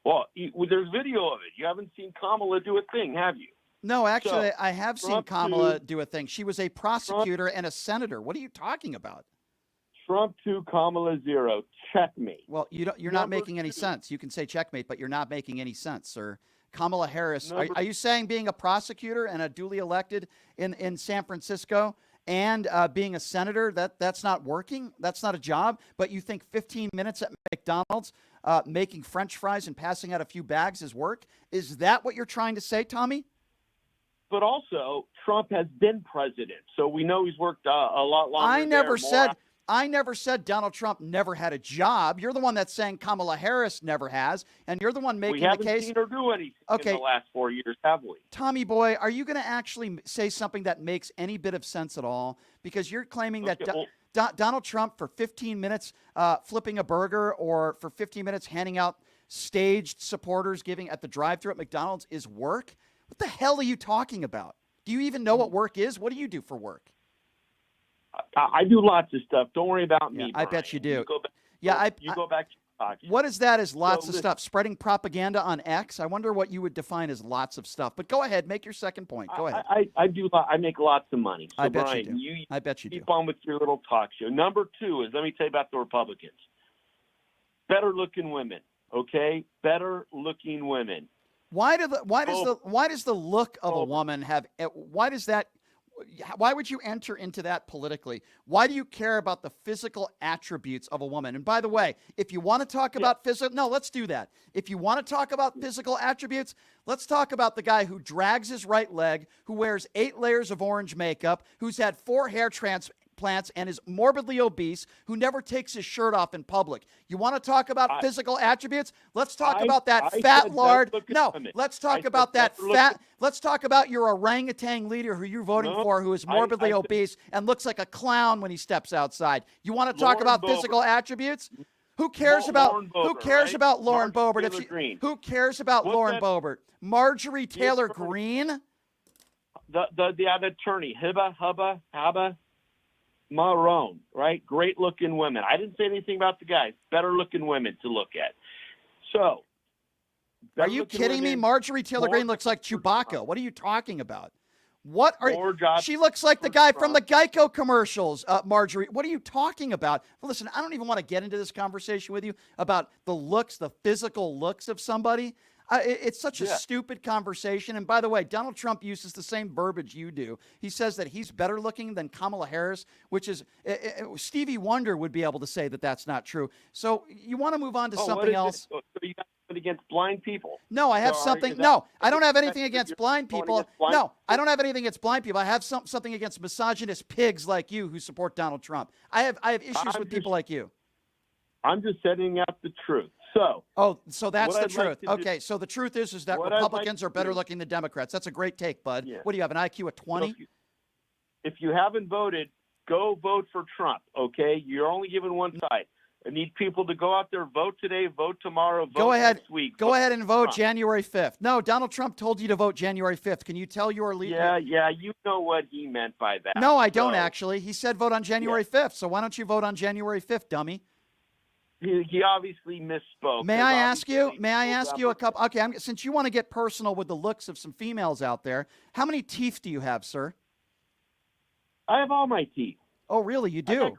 Well, there's video of it. You haven't seen Kamala do a thing, have you? No, actually, I have seen Trump Kamala do a thing. She was a prosecutor and a senator. What are you talking about? Trump 2, Kamala 0. Checkmate. Well, you're not making any sense. You can say checkmate, but you're not making any sense, sir. Kamala Harris, are you saying being a prosecutor and a duly elected in San Francisco and being a senator, that's not working? That's not a job? But you think 15 minutes at McDonald's making French fries and passing out a few bags is work? Is that what you're trying to say, Tommy? But also, Trump has been president, so we know he's worked a lot longer. I never said Donald Trump never had a job. You're the one that's saying Kamala Harris never has, and you're the one making the case. We haven't seen her do anything in the last 4 years, have we? Tommy boy, are you going to actually say something that makes any bit of sense at all? Because you're claiming that Donald Trump for 15 minutes flipping a burger or for 15 minutes handing out staged supporters giving at the drive-thru at McDonald's is work? What the hell are you talking about? Do you even know what work is? What do you do for work? I do lots of stuff. Don't worry about me. I bet you do. You go back to talking. What is that as lots of stuff? Spreading propaganda on X? I wonder what you would define as lots of stuff. But go ahead. Make your second point. Go ahead. I make lots of money. So I bet Brian, you do. I bet you keep do. on with your little talk show. Number 2 is, let me tell you about the Republicans. Better looking women, okay? Better looking women. Why does the look of a woman have? Why would you enter into that politically? Why do you care about the physical attributes of a woman? And by the way, if you want to talk about let's do that. If you want to talk about physical attributes, let's talk about the guy who drags his right leg, who wears 8 layers of orange makeup, who's had 4 hair transplants and is morbidly obese, who never takes his shirt off in public. You want to talk about physical attributes? Let's talk about that fat lard. No, let's talk about that fat. Let's talk about your orangutan leader who you're voting for, who is morbidly obese and looks like a clown when he steps outside. You want to talk about physical attributes? Who cares about Lauren Boebert? Who cares about Lauren Boebert? Marjorie Taylor Greene? The attorney, Hubba Marone, right? Great looking women. I didn't say anything about the guys. Better looking women to look at. So, are you kidding me? Marjorie Taylor Greene looks like Chewbacca. What are you talking about? She looks like the guy from the Geico commercials, Marjorie. What are you talking about? Listen, I don't even want to get into this conversation with you about the physical looks of somebody. It's such a stupid conversation. And by the way, Donald Trump uses the same verbiage you do. He says that he's better looking than Kamala Harris, which is Stevie Wonder would be able to say that that's not true. So you want to move on to something else? So you got something against blind people? No, I have something. No, I don't have anything against blind people. No, I don't have anything against blind people. I have something against misogynist pigs like you who support Donald Trump. I have issues with people like you. I'm just setting out the truth. So that's the truth. Okay, so the truth is that Republicans are better looking than Democrats. That's a great take, bud. Yeah. What do you have, an IQ of 20? If you haven't voted, go vote for Trump, okay? You're only given one side. I need people to go out there, vote today, vote tomorrow, vote next week. Go ahead and vote January 5th. No, Donald Trump told you to vote January 5th. Can you tell your leader? Yeah, you know what he meant by that. No, I don't actually. He said vote on January 5th. So why don't you vote on January 5th, dummy? He obviously misspoke. May I ask you a couple? Okay, since you want to get personal with the looks of some females out there, how many teeth do you have, sir? I have all my teeth. Oh, really? You do?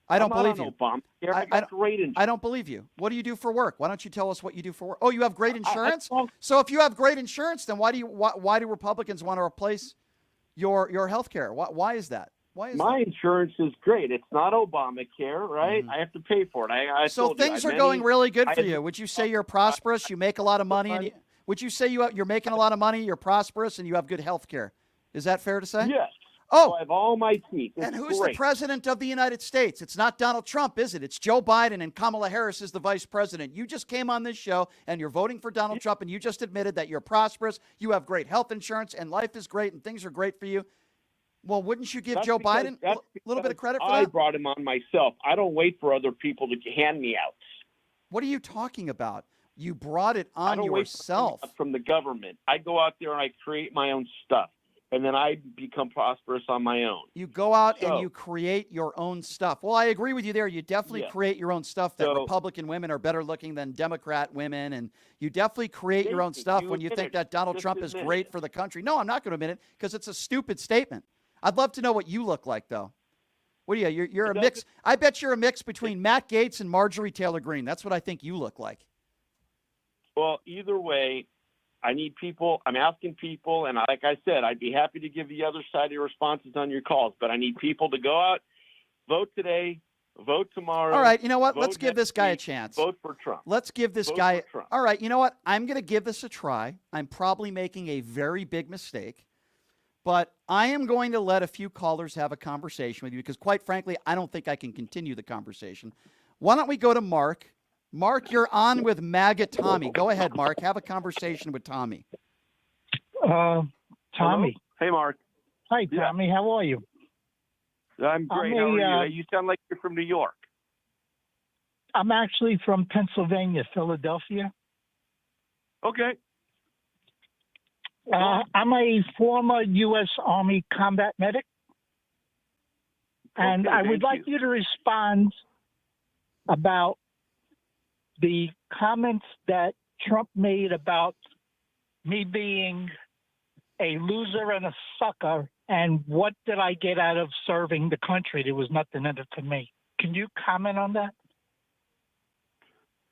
I don't believe you. I don't believe you. What do you do for work? Why don't you tell us what you do for work? Oh, you have great insurance? So if you have great insurance, then why do Republicans want to replace your health care? Why is that? My insurance is great. It's not Obamacare, right? I have to pay for it. So things are going really good for you. Would you say you're prosperous? You make a lot of money, Would you say you're making a lot of money, you're prosperous, and you have good health care? Is that fair to say? Yes. Oh, I have all my teeth. And who's the president of the United States? It's not Donald Trump, is it? It's Joe Biden, and Kamala Harris is the vice president. You just came on this show, and you're voting for Donald Trump, and you just admitted that you're prosperous, you have great health insurance, and life is great, and things are great for you. Well, wouldn't you give Joe Biden a little bit of credit for that? I brought him on myself. I don't wait for other people to hand me out. What are you talking about? You brought it on yourself. From the government. I go out there and I create my own stuff. And then I become prosperous on my own. You go out and you create your own stuff. Well, I agree with you there. You definitely create your own stuff, that Republican women are better looking than Democrat women. And you definitely create your own stuff when you think that Donald Trump is great for the country. No, I'm not going to admit it because it's a stupid statement. I'd love to know what you look like, though. What are you? You're a mix. I bet you're a mix between Matt Gaetz and Marjorie Taylor Greene. That's what I think you look like. Well, either way, I need people. I'm asking people, and like I said, I'd be happy to give the other side of your responses on your calls, but I need people to go out, vote today, vote tomorrow. All right, you know what? Let's give this guy a chance. Vote for Trump. Let's give this guy. All right, you know what? I'm going to give this a try. I'm probably making a very big mistake, but I am going to let a few callers have a conversation with you because, quite frankly, I don't think I can continue the conversation. Why don't we go to Mark? Mark, you're on with MAGA Tommy. Go ahead, Mark. Have a conversation with Tommy. Tommy. Hello? Hey, Mark. Hi, Tommy. How are you? I'm great. How are you? You sound like you're from New York. I'm actually from Pennsylvania, Philadelphia. Okay. I'm a former U.S. Army combat medic. And I would like you to respond about the comments that Trump made about me being a loser and a sucker, and what did I get out of serving the country? There was nothing in it to me. Can you comment on that?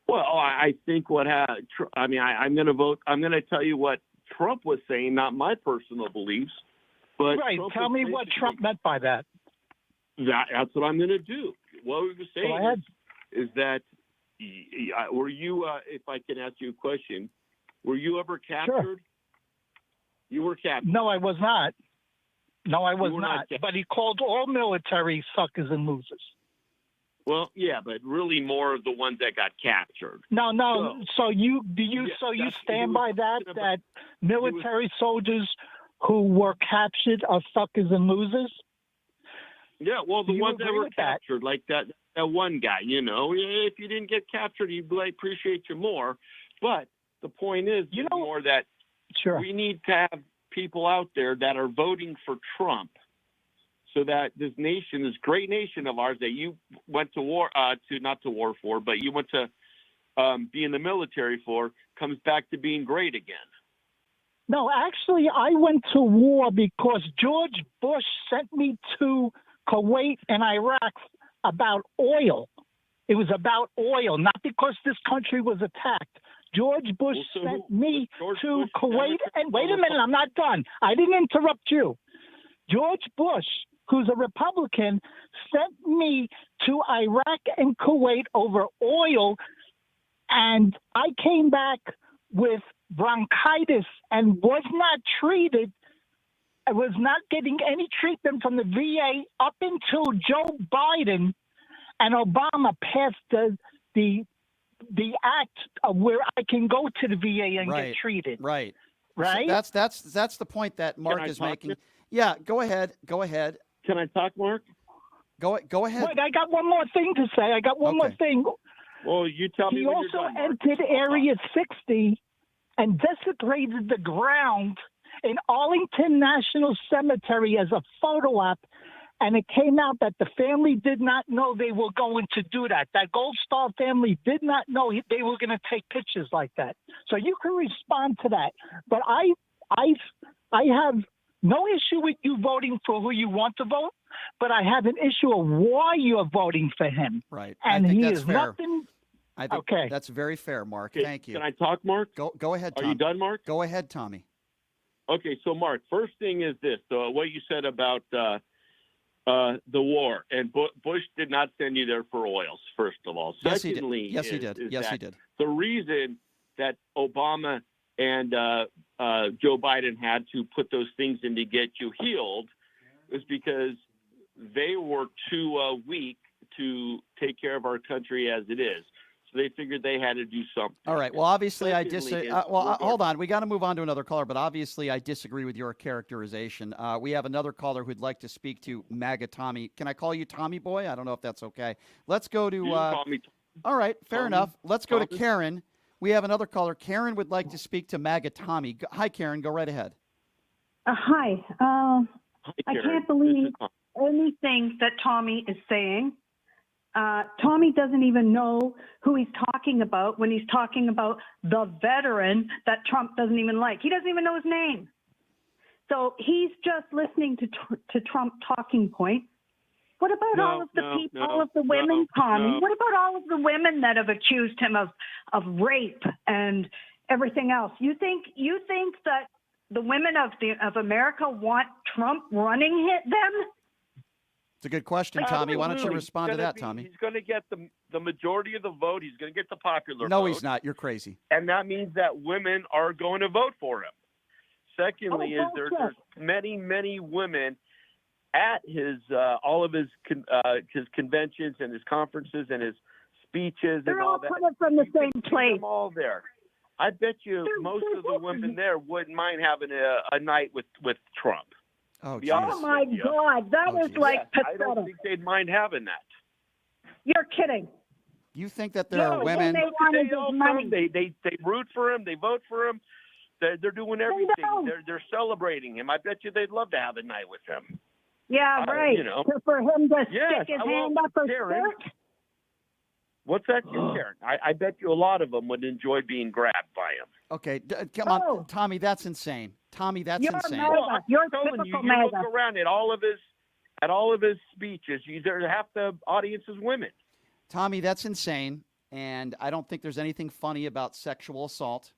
Well, I think I'm going to vote. I'm going to tell you what Trump was saying, not my personal beliefs. But right. Tell me what Trump meant by that. That's what I'm going to do. What we were saying is that, were you, if I can ask you a question, were you ever captured? Sure. You were captured. No, I was not. No, I was not. But he called all military suckers and losers. Well, yeah, but really more of the ones that got captured. No. So you stand by that? That military soldiers who were captured are suckers and losers? Yeah, well, the ones that were captured, like that one guy, if you didn't get captured, he'd appreciate you more. But the point is, more that we need to have people out there that are voting for Trump so that this nation, this great nation of ours that you went to war, not to war for, but you went to be in the military for, comes back to being great again. No, actually, I went to war because George Bush sent me to Kuwait and Iraq about oil. It was about oil, not because this country was attacked. George Bush sent me to Kuwait. And wait a minute, I'm not done. I didn't interrupt you. George Bush, who's a Republican, sent me to Iraq and Kuwait over oil, and I came back with bronchitis and was not treated. I was not getting any treatment from the VA up until Joe Biden and Obama passed the act of where I can go to the VA and get treated. Right. Right. So that's the point that Mark is making. Yeah. Go ahead. Can I talk, Mark? Go ahead. Wait, I got one more thing to say. I got one more thing. Well, you tell me. He when also you're done, Mark. entered Area 60 and desecrated the ground in Arlington National Cemetery as a photo op, and it came out that the family did not know they were going to do that. That Gold Star family did not know they were going to take pictures like that. So you can respond to that. But I have no issue with you voting for who you want to vote, but I have an issue of why you're voting for him. Right. And I think he that's is fair. nothing. I think that's very fair, Mark. Okay, Thank you. Can I talk, Mark? Go ahead, Tommy. Are you done, Mark? Go ahead, Tommy. Okay, so Mark, first thing is this: what you said about the war, and Bush did not send you there for oils. First of all, Yes, he secondly, did. Yes, he did. Yes, he did. The reason that Obama and Joe Biden had to put those things in to get you healed, is because they were too weak to take care of our country as it is. So they figured they had to do something. All right. Well, obviously, I disagree. Secondly is- Hold on. We got to move on to another caller, but obviously, I disagree with your characterization. We have another caller who'd like to speak to MAGA Tommy. Can I call you Tommy Boy? I don't know if that's okay. Let's go to. You can call me all right. Fair Tommy. enough. Let's go to Tommy. Karen. We have another caller. Karen would like to speak to MAGA Tommy. Hi, Karen. Go right ahead. Hi. Hi, I Karen. can't believe This is Tom. anything that Tommy is saying. Tommy doesn't even know who he's talking about when he's talking about the veteran that Trump doesn't even like. He doesn't even know his name. So he's just listening to Trump talking points. What about all of the people, all of the women, Tommy? What about all of the women that have accused him of rape and everything else? You think that the women of America want Trump running them? It's a good question, Tommy. Why don't you respond to that, Tommy? He's going to get the majority of the vote. He's going to get the popular vote. No, he's not. You're crazy. And that means that women are going to vote for him. Secondly, there's many, many women at his all of his conventions and his conferences and his speeches. They're and all all that. coming from the same place. Them all there. I bet you most of the women there wouldn't mind having a night with Trump. Oh, my God, that is like I pathetic. don't think they'd mind having that. You're kidding. You think that there are women? They root for him. They vote for him. They're doing everything. They're celebrating him. I bet you they'd love to have a night with him. Yeah, right. For him to stick his hand up her skirt. What's that, Karen? I bet you a lot of them would enjoy being grabbed by him. Okay, come on, Tommy. That's insane. Tommy, that's insane. Well, I'm telling you, you look around at all of his speeches. Half the audience is women. Tommy, that's insane, and I don't think there's anything funny about sexual assault.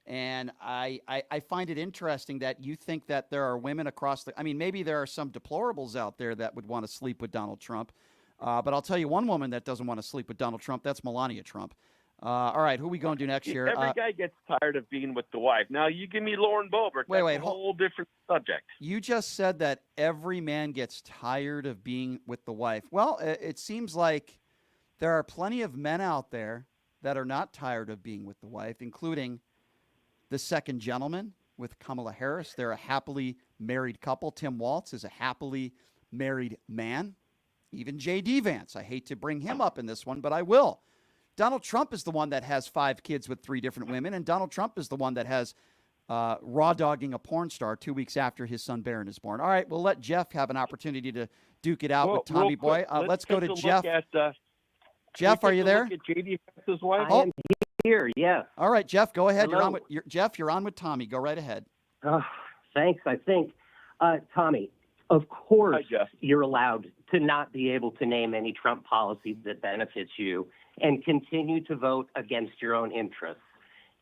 And I find it interesting that you think that there are women across the. I mean, maybe there are some deplorables out there that would want to sleep with Donald Trump. But I'll tell you one woman that doesn't want to sleep with Donald Trump. That's Melania Trump. All right, who are we going to do next year? Every guy gets tired of being with the wife. Now, you give me Lauren Boebert. That's a whole different subject. You just said that every man gets tired of being with the wife. Well, it seems like there are plenty of men out there that are not tired of being with the wife, including the second gentleman with Kamala Harris. They're a happily married couple. Tim Walz is a happily married man. Even J.D. Vance. I hate to bring him up in this one, but I will. Donald Trump is the one that has 5 kids with 3 different women, and Donald Trump is the one that has raw dogging a porn star 2 weeks after his son Barron is born. All right, we'll let Jeff have an opportunity to duke it out with Tommy Boy. Let's go to Jeff. Jeff, are you there? Look at J.D. Vance's wife. I am here, yes. All right, Jeff, go ahead. Hello. You're on with Tommy. Go right ahead. Thanks, I think. Tommy, of course you're allowed to not be able to name any Trump policy that benefits you and continue to vote against your own interests.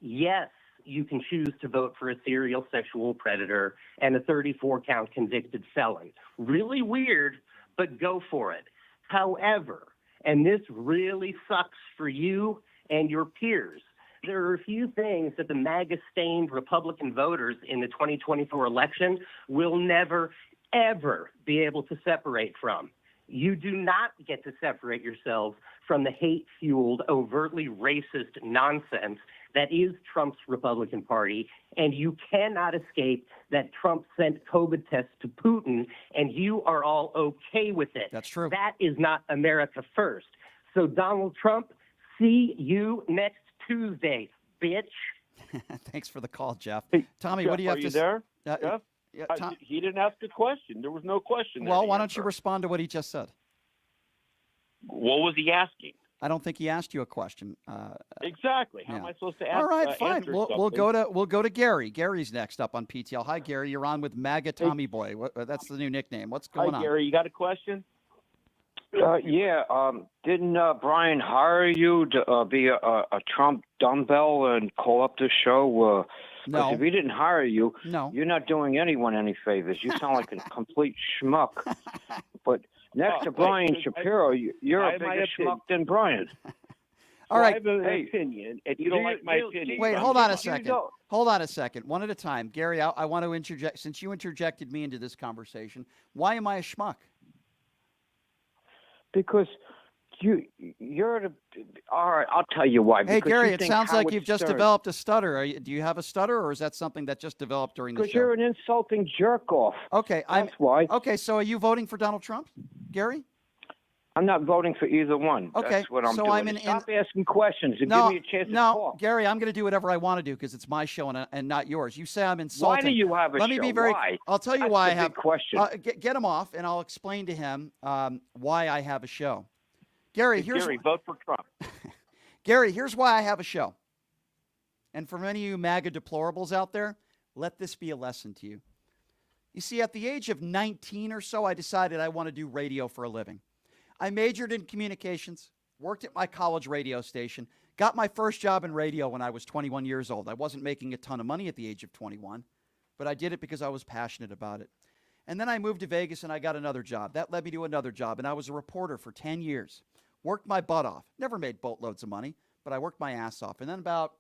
Yes, you can choose to vote for a serial sexual predator and a 34-count convicted felon. Really weird, but go for it. However, and this really sucks for you and your peers, there are a few things that the MAGA-stained Republican voters in the 2024 election will never, ever be able to separate from. You do not get to separate yourselves from the hate-fueled, overtly racist nonsense that is Trump's Republican Party, and you cannot escape that Trump sent COVID tests to Putin, and you are all okay with it. That's true. That is not America first. So, Donald Trump, see you next Tuesday, bitch. Thanks for the call, Jeff. Tommy, Jeff, what do you have are to say? There? Jeff? He didn't ask a question. There was no question. Well, why don't you respond to what he just said? What was he asking? I don't think he asked you a question. Exactly. How am I supposed to ask? All right, fine. We'll go to Gary. Gary's next up on PTL. Hi, Gary. You're on with MAGA Tommy Boy. That's the new nickname. What's going on? Hi, Gary. You got a question? Didn't Brian hire you to be a Trump dumbbell and call up the show? No. If he didn't hire you, no, you're not doing anyone any favors. You sound like a complete schmuck. But next to Brian Shapiro, you're a bigger schmuck than Brian. All right. I have an opinion, and you don't like my opinion. Wait, hold on a second. Hold on a second, one at a time. Gary, I want to interject. Since you interjected me into this conversation, why am I a schmuck? Because you're the. All right, I'll tell you why. Hey, Because Gary, you it think sounds like Howard you've just Stern- developed a stutter. Do you have a stutter, or is that something that just developed during the Because show? you're an insulting jerk off. Okay, That's why. Okay, so are you voting for Donald Trump, Gary? I'm not voting for either one. Okay, That's what I'm so doing. Stop asking questions and give me a chance to talk. Gary, I'm going to do whatever I want to do because it's my show and not yours. You say I'm insulting. Why do you have a Let show? me be very. Why? I'll tell you That's why the I have. big question. Get him off, and I'll explain to him why I have a show. Gary, Gary, vote for Trump. Gary, here's why I have a show. And for many of you MAGA deplorables out there, let this be a lesson to you. You see, at the age of 19 or so, I decided I want to do radio for a living. I majored in communications, worked at my college radio station, got my first job in radio when I was 21 years old. I wasn't making a ton of money at the age of 21, but I did it because I was passionate about it. And then I moved to Vegas and I got another job. That led me to another job, and I was a reporter for 10 years. Worked my butt off. Never made boatloads of money, but I worked my ass off. And then about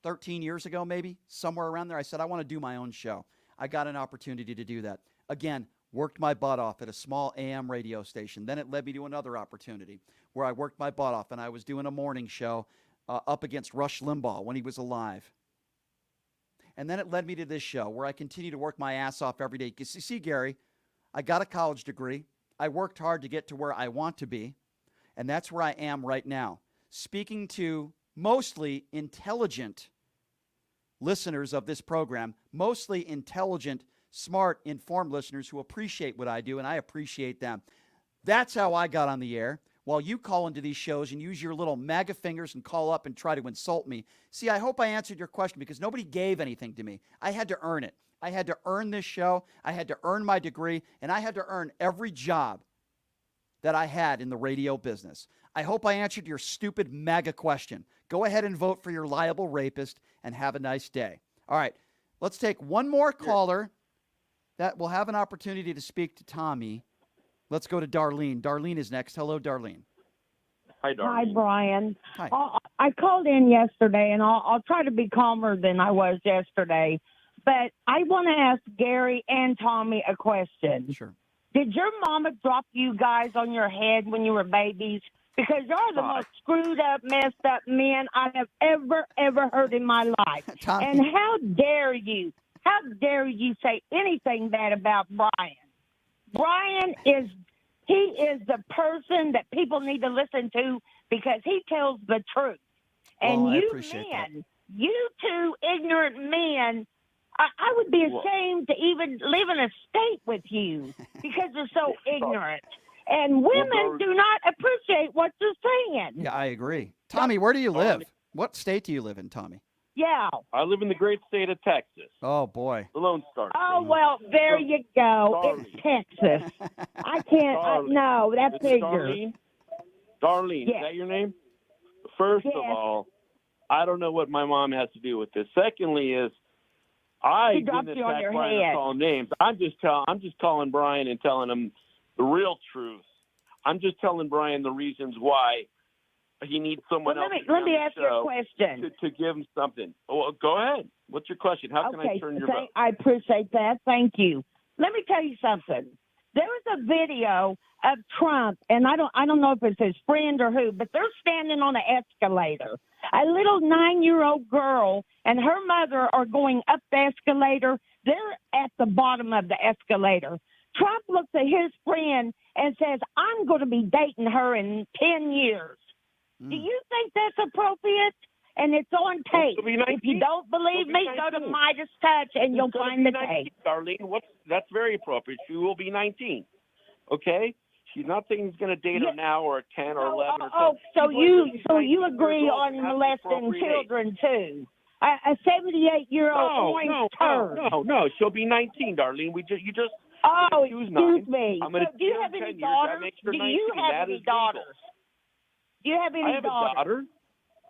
13 years ago, maybe, somewhere around there, I said, I want to do my own show. I got an opportunity to do that. Again, worked my butt off at a small AM radio station. Then it led me to another opportunity where I worked my butt off, and I was doing a morning show up against Rush Limbaugh when he was alive. And then it led me to this show where I continue to work my ass off every day. Because you see, Gary, I got a college degree. I worked hard to get to where I want to be. And that's where I am right now, speaking to mostly intelligent listeners of this program, mostly intelligent, smart, informed listeners who appreciate what I do, and I appreciate them. That's how I got on the air. While you call into these shows and use your little MAGA fingers and call up and try to insult me. See, I hope I answered your question because nobody gave anything to me. I had to earn it. I had to earn this show. I had to earn my degree, and I had to earn every job that I had in the radio business. I hope I answered your stupid MAGA question. Go ahead and vote for your liable rapist and have a nice day. All right, let's take one more caller that will have an opportunity to speak to Tommy. Let's go to Darlene. Darlene is next. Hello, Darlene. Hi, Darlene. Hi, Brian. Hi. I called in yesterday, and I'll try to be calmer than I was yesterday. But I want to ask Gary and Tommy a question. Sure. Did your mama drop you guys on your head when you were babies? Because you're the most screwed up, messed up men I have ever heard in my life. Tommy. And how dare you say anything bad about Brian? Brian is the person that people need to listen to because he tells the truth. And I you appreciate that. men, you two ignorant men, I would be ashamed to even live in a state with you because you're so ignorant. And women do not appreciate what you're saying. Yeah, I agree. Tommy, where do you live? What state do you live in, Tommy? Yeah. I live in the great state of Texas. Oh, boy. The Lone Star. Oh, well, there you go. Darlene. It's Texas. I can't, no, that This is figures. Darlene, Yes. is that your name? First of all, I don't know what my mom has to do with this. Secondly is, I She dropped didn't you on attack your Brian or head. call names. I'm just calling Brian and telling him the real truth. I'm just telling Brian the reasons why he needs someone Well, else let me on the ask you a show question. to give him something. Well, go ahead. What's your question? How can I turn your vote? I appreciate that. Thank you. Let me tell you something. There was a video of Trump, and I don't know if it's his friend or who, but they're standing on an escalator. A little 9-year-old girl and her mother are going up the escalator. They're at the bottom of the escalator. Trump looks at his friend and says, I'm going to be dating her in 10 years. Do you think that's appropriate? And it's on tape. If you don't believe me, go to Midas Touch and you'll find the tape. Darlene, that's very appropriate. She will be 19. Okay? She's not saying he's going to date her now or at 10 or 11 or 12. So you agree on molesting children too? A 78-year-old orange turd. No. She'll be 19, Darlene. Oh, choose excuse 9. me. I'm going to Do you have any daughters? Do you have any daughters? Do you have any daughters?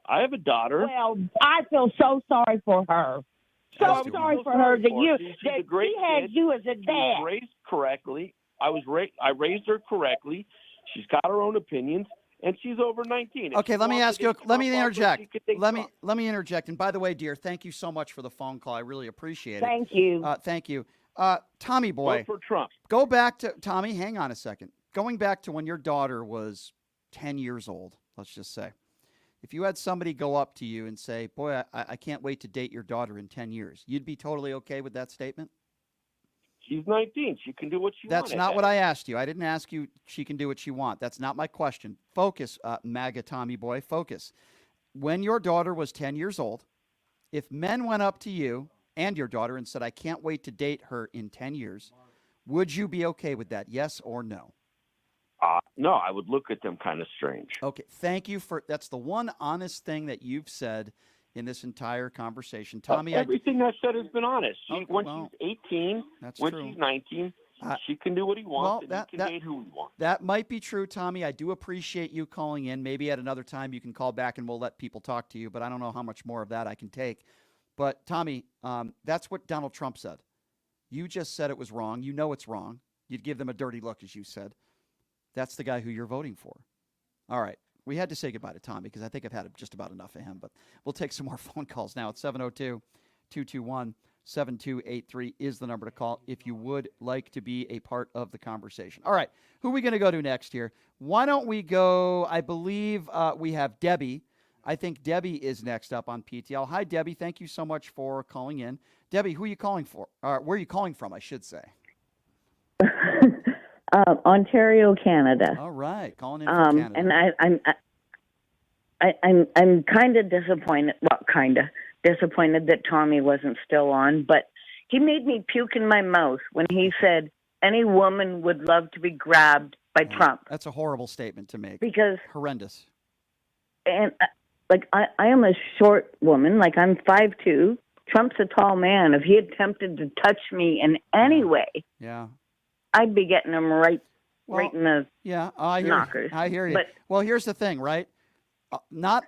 I have a daughter. Well, I feel so sorry for her. So sorry for her that she had you as a dad. She was raised correctly. I raised her correctly. She's got her own opinions, and she's over 19. Okay, let me ask you. Let me interject. Let me interject. And by the way, dear, thank you so much for the phone call. I really appreciate it. Thank you. Thank you. Tommy boy. Vote for Trump. Go back to Tommy. Hang on a second. Going back to when your daughter was 10 years old, let's just say. If you had somebody go up to you and say, boy, I can't wait to date your daughter in 10 years, you'd be totally okay with that statement? She's 19. She can do what she wants. That's not what I asked you. I didn't ask you she can do what she wants. That's not my question. Focus, MAGA Tommy boy, focus. When your daughter was 10 years old, if men went up to you and your daughter and said, I can't wait to date her in 10 years, would you be okay with that, yes or no? No, I would look at them kind of strange. Okay, thank you that's the one honest thing that you've said in this entire conversation. Tommy, everything I've said has been honest. She's 18, when true. she's 19, she can do what he wants, and he can date who he wants. That might be true, Tommy. I do appreciate you calling in. Maybe at another time you can call back and we'll let people talk to you, but I don't know how much more of that I can take. But, Tommy, that's what Donald Trump said. You just said it was wrong. You know it's wrong. You'd give them a dirty look, as you said. That's the guy who you're voting for. All right. We had to say goodbye to Tommy because I think I've had just about enough of him. But we'll take some more phone calls now. It's 702-221-7283 is the number to call if you would like to be a part of the conversation. All right. Who are we going to go to next here? Why don't we go, I believe we have Debbie. I think Debbie is next up on PTL. Hi, Debbie. Thank you so much for calling in. Debbie, who are you calling for? Where are you calling from, I should say? Ontario, Canada. All right, calling in from Canada. And I'm kind of disappointed. Well, kind of disappointed that Tommy wasn't still on, but he made me puke in my mouth when he said any woman would love to be grabbed by Trump. That's a horrible statement to make. Because horrendous. And I am a short woman. Like I'm 5'2". Trump's a tall man. If he attempted to touch me in any way, I'd be getting him right in the knockers. I hear you. But, well, here's the thing, right? Not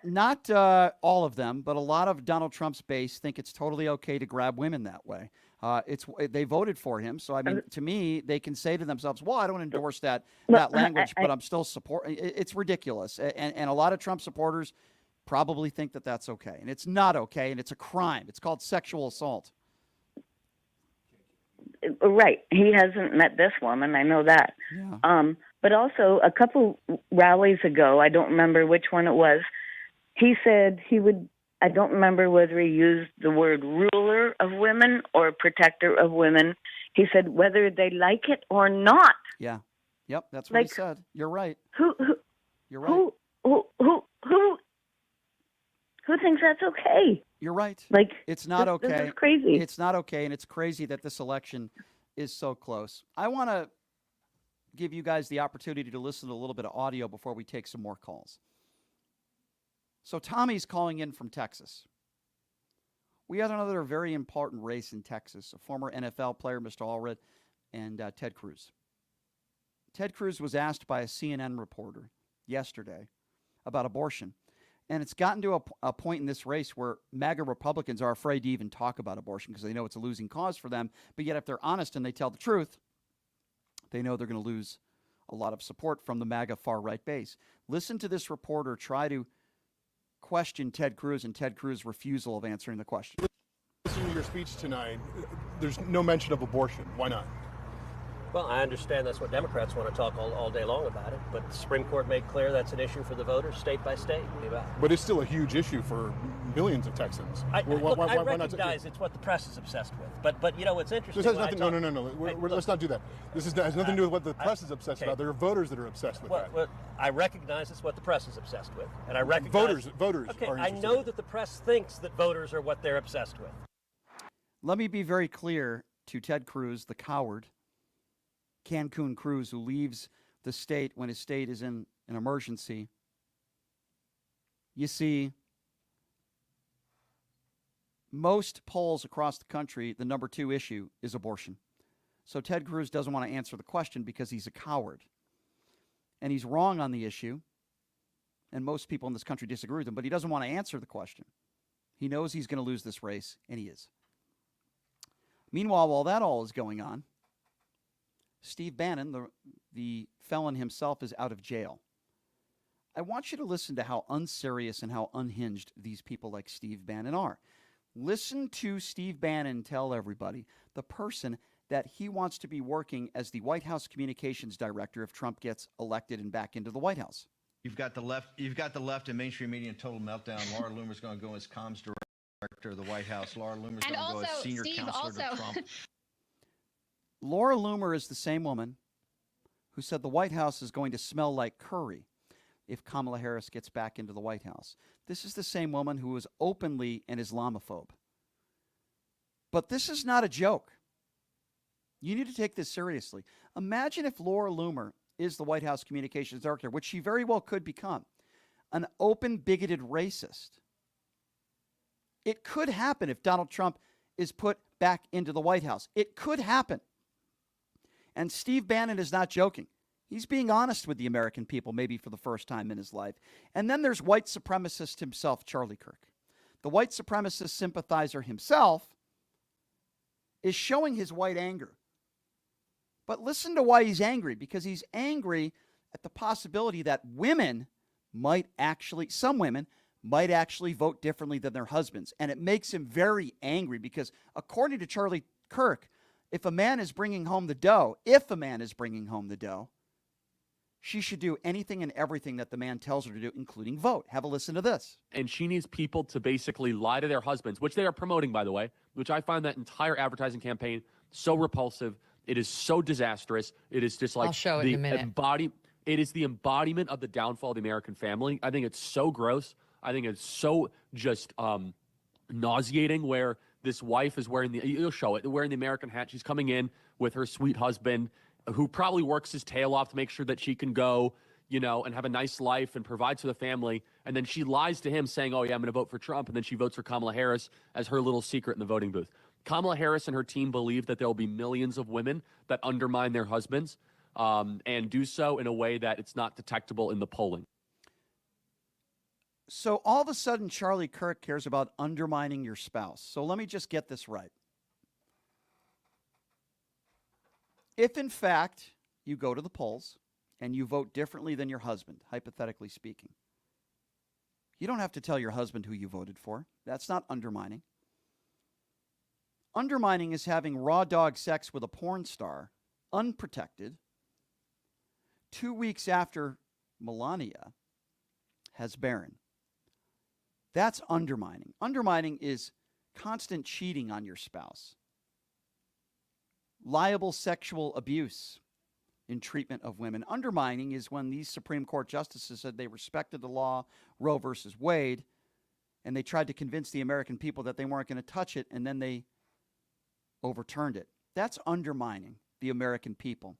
all of them, but a lot of Donald Trump's base think it's totally okay to grab women that way. They voted for him, so I mean, to me, they can say to themselves, "Well, I don't endorse that language, but I'm still supporting." It's ridiculous, and a lot of Trump supporters probably think that that's okay, and it's not okay, and it's a crime. It's called sexual assault. Right. He hasn't met this woman. I know that. Yeah. But also, a couple rallies ago, I don't remember which one it was, he said he would, I don't remember whether he used the word ruler of women or protector of women. He said whether they like it or not. Yeah. Yep, that's what he said. You're right. You're right. Who thinks that's okay? You're right. Like, it's not okay. This is crazy. It's not okay, and it's crazy that this election is so close. I want to give you guys the opportunity to listen to a little bit of audio before we take some more calls. So Tommy's calling in from Texas. We had another very important race in Texas, a former NFL player, Mr. Allred, and Ted Cruz. Ted Cruz was asked by a CNN reporter yesterday about abortion. And it's gotten to a point in this race where MAGA Republicans are afraid to even talk about abortion because they know it's a losing cause for them. But yet if they're honest and they tell the truth, they know they're going to lose a lot of support from the MAGA far-right base. Listen to this reporter try to question Ted Cruz and Ted Cruz's refusal of answering the question. Listening to your speech tonight, there's no mention of abortion. Why not? Well, I understand that's what Democrats want to talk all day long about it, but the Supreme Court made clear that's an issue for the voters, state by state. But it's still a huge issue for millions of Texans. I recognize it's what the press is obsessed with, but you know what's interesting. This has nothing. No. Let's not do that. This has nothing to do with what the press is obsessed about. There are voters that are obsessed with that. Well, I recognize it's what the press is obsessed with, and I recognize voters. Okay, are I know that the press thinks that voters are what they're obsessed with. Let me be very clear to Ted Cruz, the coward. Cancun Cruz, who leaves the state when his state is in an emergency. You see, most polls across the country, the number 2 issue is abortion. So Ted Cruz doesn't want to answer the question because he's a coward. And he's wrong on the issue. And most people in this country disagree with him, but he doesn't want to answer the question. He knows he's going to lose this race, and he is. Meanwhile, while that all is going on, Steve Bannon, the felon himself, is out of jail. I want you to listen to how unserious and how unhinged these people like Steve Bannon are. Listen to Steve Bannon tell everybody, the person that he wants to be working as the White House communications director if Trump gets elected and back into the White House. You've got the left and mainstream media in total meltdown. Laura Loomer's going to go as comms director of the White House. Laura Loomer's going to go as senior counselor to Trump. Laura Loomer is the same woman who said the White House is going to smell like curry if Kamala Harris gets back into the White House. This is the same woman who is openly an Islamophobe. But this is not a joke. You need to take this seriously. Imagine if Laura Loomer is the White House communications director, which she very well could become, an open, bigoted racist. It could happen if Donald Trump is put back into the White House. It could happen. And Steve Bannon is not joking. He's being honest with the American people, maybe for the first time in his life. And then there's white supremacist himself, Charlie Kirk. The white supremacist sympathizer himself is showing his white anger. But listen to why he's angry, because he's angry at the possibility that some women might actually vote differently than their husbands. And it makes him very angry because according to Charlie Kirk, if a man is bringing home the dough, she should do anything and everything that the man tells her to do, including vote. Have a listen to this. And she needs people to basically lie to their husbands, which they are promoting, by the way, which I find that entire advertising campaign so repulsive. It is so disastrous. It is just like I'll show it in a minute. It is the embodiment of the downfall of the American family. I think it's so gross. I think it's so just nauseating where this wife is wearing you'll show it, wearing the American hat. She's coming in with her sweet husband who probably works his tail off to make sure that she can go, and have a nice life and provides for the family. And then she lies to him saying, oh, yeah, I'm going to vote for Trump. And then she votes for Kamala Harris as her little secret in the voting booth. Kamala Harris and her team believe that there will be millions of women that undermine their husbands and do so in a way that it's not detectable in the polling. So all of a sudden, Charlie Kirk cares about undermining your spouse. So let me just get this right. If, in fact, you go to the polls and you vote differently than your husband, hypothetically speaking, you don't have to tell your husband who you voted for. That's not undermining. Undermining is having raw dog sex with a porn star, unprotected, 2 weeks after Melania has Barron. That's undermining. Undermining is constant cheating on your spouse. Liable sexual abuse in treatment of women. Undermining is when these Supreme Court justices said they respected the law, Roe versus Wade, and they tried to convince the American people that they weren't going to touch it, and then they overturned it. That's undermining the American people.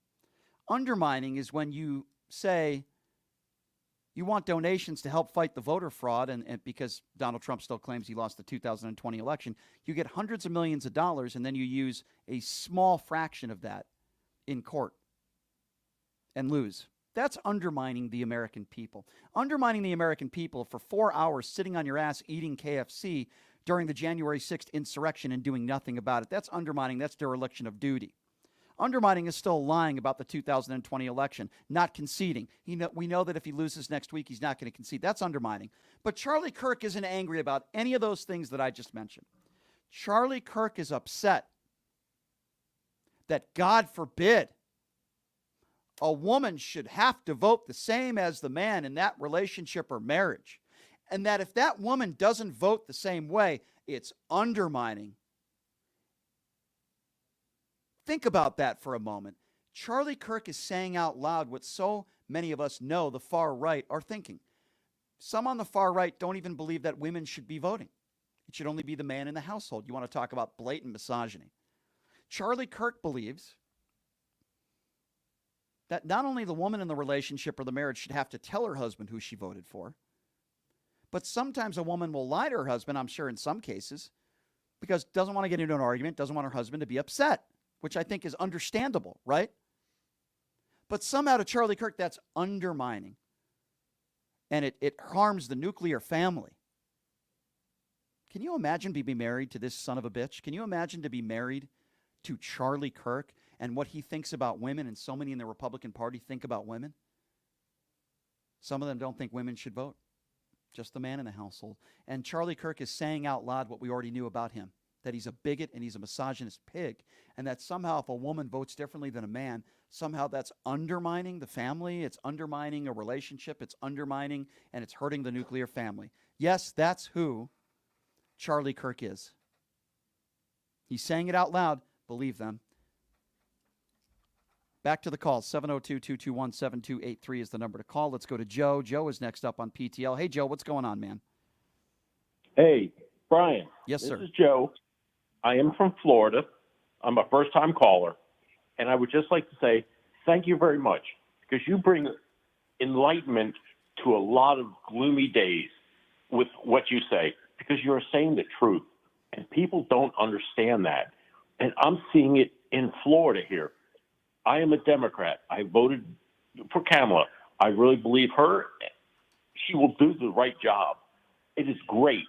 Undermining is when you say you want donations to help fight the voter fraud, and because Donald Trump still claims he lost the 2020 election, you get hundreds of millions of dollars, and then you use a small fraction of that in court and lose. That's undermining the American people. Undermining the American people for 4 hours sitting on your ass eating KFC during the January 6th insurrection and doing nothing about it. That's undermining. That's dereliction of duty. Undermining is still lying about the 2020 election, not conceding. We know that if he loses next week, he's not going to concede. That's undermining. But Charlie Kirk isn't angry about any of those things that I just mentioned. Charlie Kirk is upset that, God forbid, a woman should have to vote the same as the man in that relationship or marriage. And that if that woman doesn't vote the same way, it's undermining. Think about that for a moment. Charlie Kirk is saying out loud what so many of us know the far right are thinking. Some on the far right don't even believe that women should be voting. It should only be the man in the household. You want to talk about blatant misogyny. Charlie Kirk believes that not only the woman in the relationship or the marriage should have to tell her husband who she voted for, but sometimes a woman will lie to her husband, I'm sure in some cases, because doesn't want to get into an argument, doesn't want her husband to be upset, which I think is understandable, right? But somehow to Charlie Kirk, that's undermining. And it harms the nuclear family. Can you imagine being married to this son of a bitch? Can you imagine to be married to Charlie Kirk and what he thinks about women and so many in the Republican Party think about women? Some of them don't think women should vote, just the man in the household. And Charlie Kirk is saying out loud what we already knew about him, that he's a bigot and he's a misogynist pig, and that somehow if a woman votes differently than a man, somehow that's undermining the family, it's undermining a relationship, it's undermining and it's hurting the nuclear family. Yes, that's who Charlie Kirk is. He's saying it out loud. Believe them. Back to the call. 702-221-7283 is the number to call. Let's go to Joe. Joe is next up on PTL. Hey, Joe, what's going on, man? Hey, Brian. Yes, sir. This is Joe. I am from Florida. I'm a first-time caller. And I would just like to say thank you very much because you bring enlightenment to a lot of gloomy days with what you say because you're saying the truth. And people don't understand that. And I'm seeing it in Florida here. I am a Democrat. I voted for Kamala. I really believe her. She will do the right job. It is great.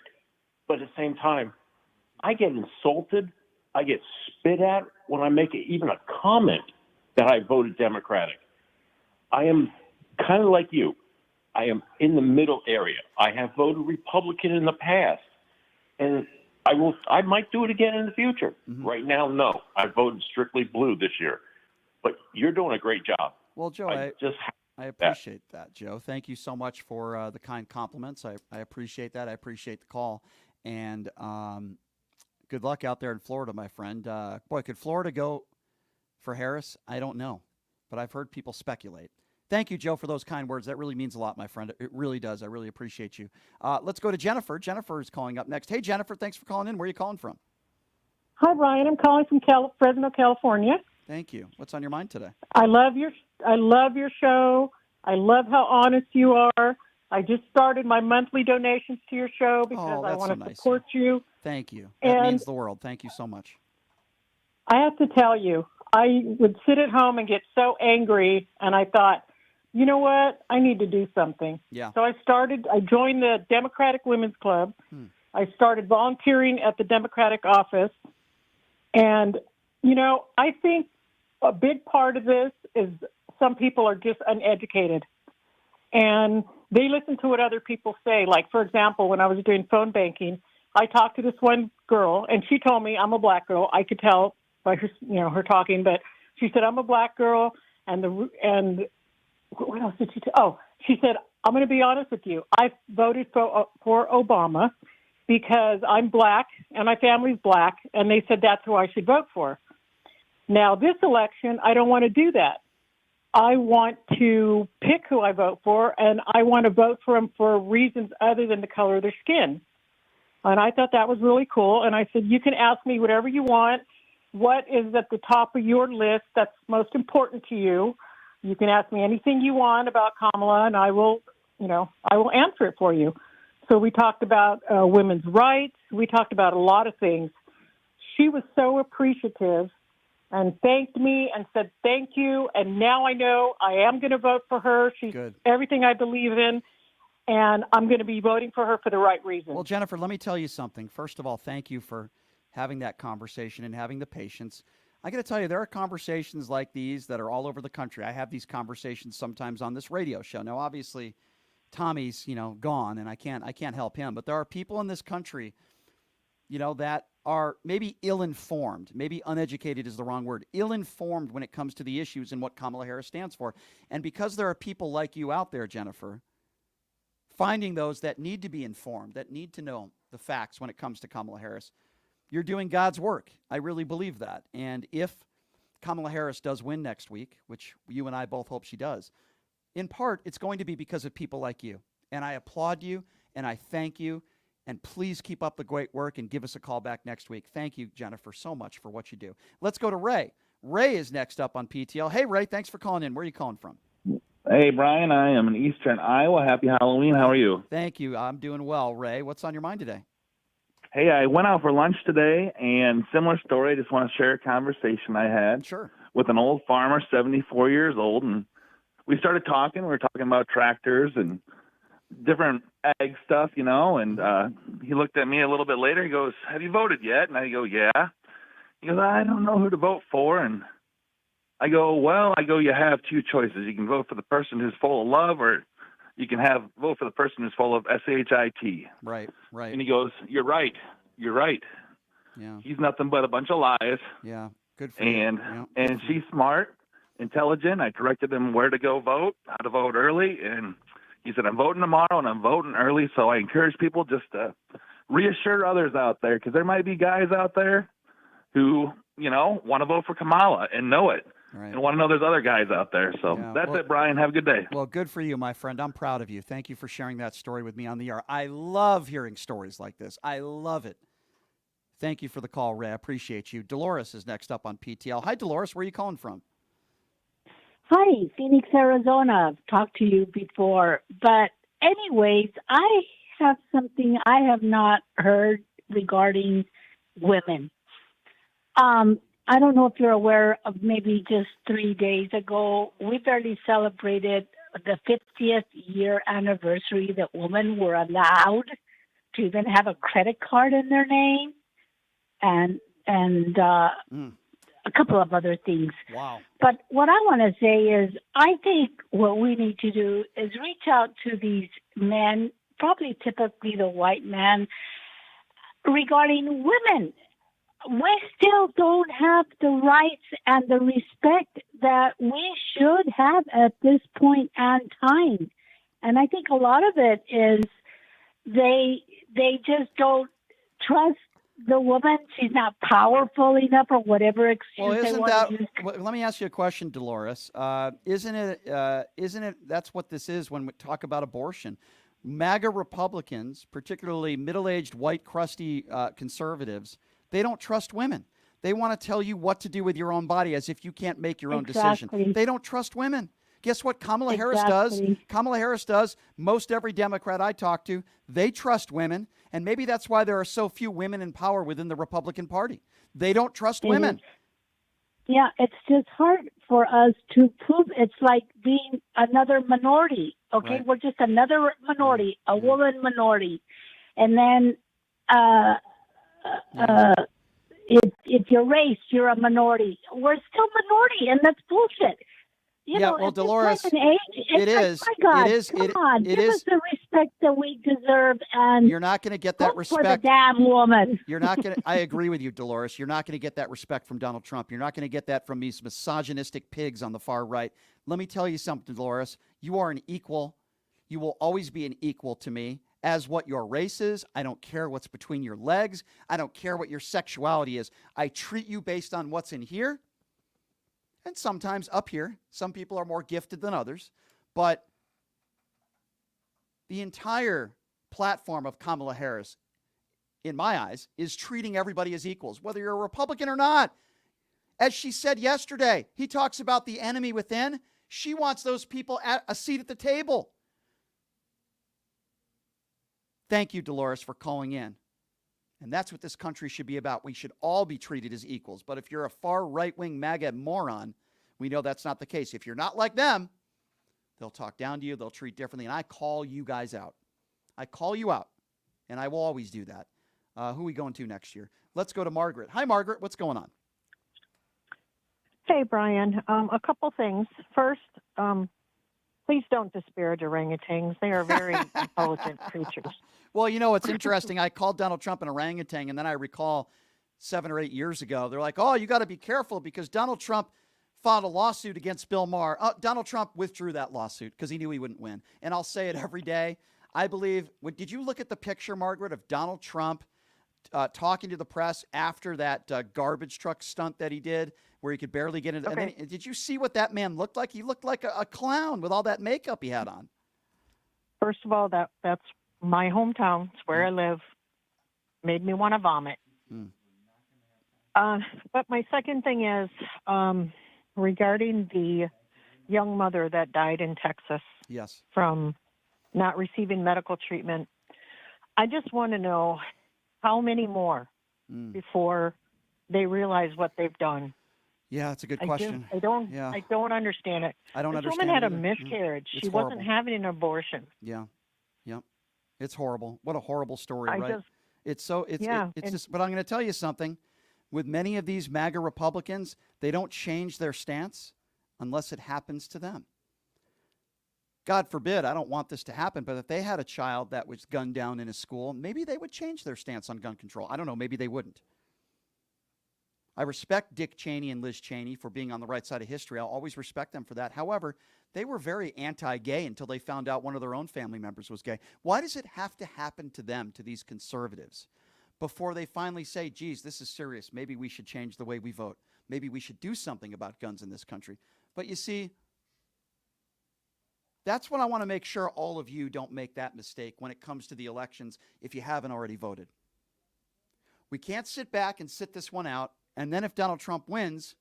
But at the same time, I get insulted. I get spit at when I make even a comment that I voted Democratic. I am kind of like you. I am in the middle area. I have voted Republican in the past. And I might do it again in the future. Mm-hmm. Right now, no. I voted strictly blue this year. But you're doing a great job. Well, Joe, I appreciate that, Joe. Thank you so much for the kind compliments. I appreciate that. I appreciate the call. And good luck out there in Florida, my friend. Boy, could Florida go for Harris? I don't know. But I've heard people speculate. Thank you, Joe, for those kind words. That really means a lot, my friend. It really does. I really appreciate you. Let's go to Jennifer. Jennifer is calling up next. Hey, Jennifer, thanks for calling in. Where are you calling from? Hi, Brian. I'm calling from Fresno, California. Thank you. What's on your mind today? I love your show. I love how honest you are. I just started my monthly donations to your show because I want to support you. Thank you. That means the world. Thank you so much. I have to tell you, I would sit at home and get so angry, and I thought, you know what? I need to do something. Yeah. So I joined the Democratic Women's Club. I started volunteering at the Democratic office. And, you know, I think a big part of this is some people are just uneducated. And they listen to what other people say. Like, for example, when I was doing phone banking, I talked to this one girl, and she told me I'm a black girl. I could tell by her talking, but she said, I'm a black girl, and what else did she say? Oh, she said, I'm going to be honest with you. I voted for Obama because I'm black and my family's black, and they said that's who I should vote for. Now, this election, I don't want to do that. I want to pick who I vote for, and I want to vote for them for reasons other than the color of their skin. And I thought that was really cool, and I said, you can ask me whatever you want. What is at the top of your list that's most important to you? You can ask me anything you want about Kamala, and I will answer it for you. So we talked about women's rights. We talked about a lot of things. She was so appreciative and thanked me and said thank you. And now I know I am going to vote for her. She's everything I believe in, and I'm going to be voting for her for the right reason. Well, Jennifer, let me tell you something. First of all, thank you for having that conversation and having the patience. I got to tell you, there are conversations like these that are all over the country. I have these conversations sometimes on this radio show. Now, obviously, Tommy's, gone, and I can't help him. But there are people in this country, that are maybe ill-informed. Maybe uneducated is the wrong word. Ill-informed when it comes to the issues and what Kamala Harris stands for. And because there are people like you out there, Jennifer, finding those that need to be informed, that need to know the facts when it comes to Kamala Harris, you're doing God's work. I really believe that. And if Kamala Harris does win next week, which you and I both hope she does, in part, it's going to be because of people like you. And I applaud you, and I thank you. And please keep up the great work and give us a call back next week. Thank you, Jennifer, so much for what you do. Let's go to Ray. Ray is next up on PTL. Hey, Ray, thanks for calling in. Where are you calling from? Hey, Brian, I am in Eastern Iowa. Happy Halloween. How are you? Thank you. I'm doing well, Ray. What's on your mind today? Hey, I went out for lunch today, and similar story. I just want to share a conversation I had with an old farmer, 74 years old, and we started talking. We were talking about tractors and different ag stuff, and he looked at me a little bit later. He goes, have you voted yet? And I go, yeah. He goes, I don't know who to vote for. And I go, you have two choices. You can vote for the person who's full of love, or you can vote for the person who's full of shit. Right. And he goes, "You're right. Yeah. He's nothing but a bunch of lies." Yeah. Good for you. And she's smart, intelligent. I directed him where to go vote, how to vote early, and he said, "I'm voting tomorrow and I'm voting early." So I encourage people just to reassure others out there, because there might be guys out there who, want to vote for Kamala and know it. Right. And want to know there's other guys out there. So that's it, Brian. Have a good day. Well, good for you, my friend. I'm proud of you. Thank you for sharing that story with me on the air. I love hearing stories like this. I love it. Thank you for the call, Ray. I appreciate you. Dolores is next up on PTL. Hi, Dolores. Where are you calling from? Hi, Phoenix, Arizona. I've talked to you before. But anyways, I have something I have not heard regarding women. I don't know if you're aware of, maybe just 3 days ago, we barely celebrated the 50th year anniversary that women were allowed to even have a credit card in their name and a couple of other things. Wow. But what I want to say is I think what we need to do is reach out to these men, probably typically the white man, regarding women. We still don't have the rights and the respect that we should have at this point and time. And I think a lot of it is they just don't trust the woman. She's not powerful enough, or whatever excuse they want to use. Well, let me ask you a question, Dolores. Isn't it that's what this is when we talk about abortion? MAGA Republicans, particularly middle-aged, white, crusty conservatives, they don't trust women. They want to tell you what to do with your own body as if you can't make your own decision. They don't trust women. Guess what Kamala Harris does? Kamala Harris does. Most every Democrat I talk to, they trust women. And maybe that's why there are so few women in power within the Republican Party. They don't trust women. Yeah, it's just hard for us to prove. It's like being another minority. Okay, Right. We're just another minority, a woman minority. And then if you're race, you're a minority. We're still minority, and that's bullshit. You know, well, at this Dolores, time and age, it is. My God, It is. Come on, it give is. us the respect that we deserve, and You're not going to get that vote respect. for the damn woman. You're not going to. I agree with you, Dolores. You're not going to get that respect from Donald Trump. You're not going to get that from these misogynistic pigs on the far right. Let me tell you something, Dolores. You are an equal. You will always be an equal to me, as what your race is. I don't care what's between your legs. I don't care what your sexuality is. I treat you based on what's in here and sometimes up here. Some people are more gifted than others. But the entire platform of Kamala Harris, in my eyes, is treating everybody as equals, whether you're a Republican or not. As she said yesterday, he talks about the enemy within. She wants those people at a seat at the table. Thank you, Dolores, for calling in. And that's what this country should be about. We should all be treated as equals. But if you're a far right-wing MAGA moron, we know that's not the case. If you're not like them, they'll talk down to you. They'll treat differently. And I call you guys out. I call you out. And I will always do that. Who are we going to next year? Let's go to Margaret. Hi, Margaret. What's going on? Hey, Brian. A couple things. First, please don't disparage orangutans. They are very intelligent creatures. Well, you know, it's interesting. I called Donald Trump an orangutan, and then I recall 7 or 8 years ago, they're like, oh, you got to be careful because Donald Trump filed a lawsuit against Bill Maher. Donald Trump withdrew that lawsuit because he knew he wouldn't win. And I'll say it every day. I believe, did you look at the picture, Margaret, of Donald Trump talking to the press after that garbage truck stunt that he did where he could barely get into? Okay. And then, did you see what that man looked like? He looked like a clown with all that makeup he had on. First of all, that's my hometown. It's where I live. Made me want to vomit. But my second thing is regarding the young mother that died in Texas. Yes. From not receiving medical treatment. I just want to know how many more before they realize what they've done. Yeah, that's a good question. I don't understand it. I don't understand. This woman had a either. miscarriage. It's She horrible. wasn't having an abortion. Yeah. It's horrible. What a horrible story, right? It's just, but I'm going to tell you something. With many of these MAGA Republicans, they don't change their stance unless it happens to them. God forbid, I don't want this to happen, but if they had a child that was gunned down in a school, maybe they would change their stance on gun control. I don't know. Maybe they wouldn't. I respect Dick Cheney and Liz Cheney for being on the right side of history. I'll always respect them for that. However, they were very anti-gay until they found out one of their own family members was gay. Why does it have to happen to them, to these conservatives, before they finally say, geez, this is serious. Maybe we should change the way we vote. Maybe we should do something about guns in this country. But you see, that's what I want to make sure all of you don't make that mistake when it comes to the elections if you haven't already voted. We can't sit back and sit this one out, and then if Donald Trump wins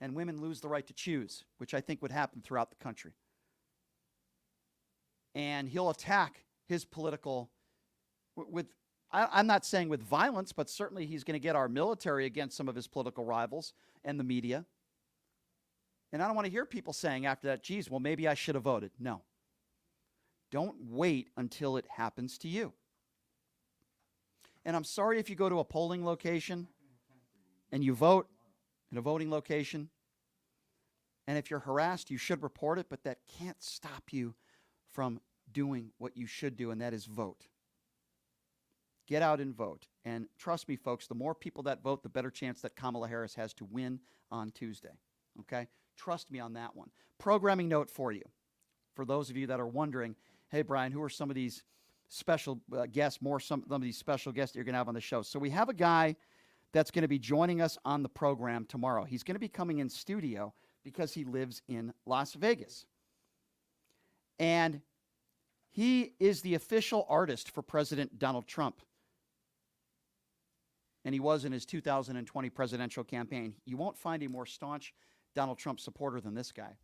and women lose the right to choose, which I think would happen throughout the country, and he'll attack his political, I'm not saying with violence, but certainly he's going to get our military against some of his political rivals and the media. And I don't want to hear people saying after that, geez, well, maybe I should have voted. No. Don't wait until it happens to you. And I'm sorry if you go to a polling location and you vote in a voting location, and if you're harassed, you should report it, but that can't stop you from doing what you should do, and that is vote. Get out and vote. And trust me, folks, the more people that vote, the better chance that Kamala Harris has to win on Tuesday. Okay? Trust me on that one. Programming note for you. For those of you that are wondering, hey, Brian, who are some of these special guests, some of these special guests that you're going to have on the show? So we have a guy that's going to be joining us on the program tomorrow. He's going to be coming in studio because he lives in Las Vegas. And he is the official artist for President Donald Trump. And he was in his 2020 presidential campaign. You won't find a more staunch Donald Trump supporter than this guy.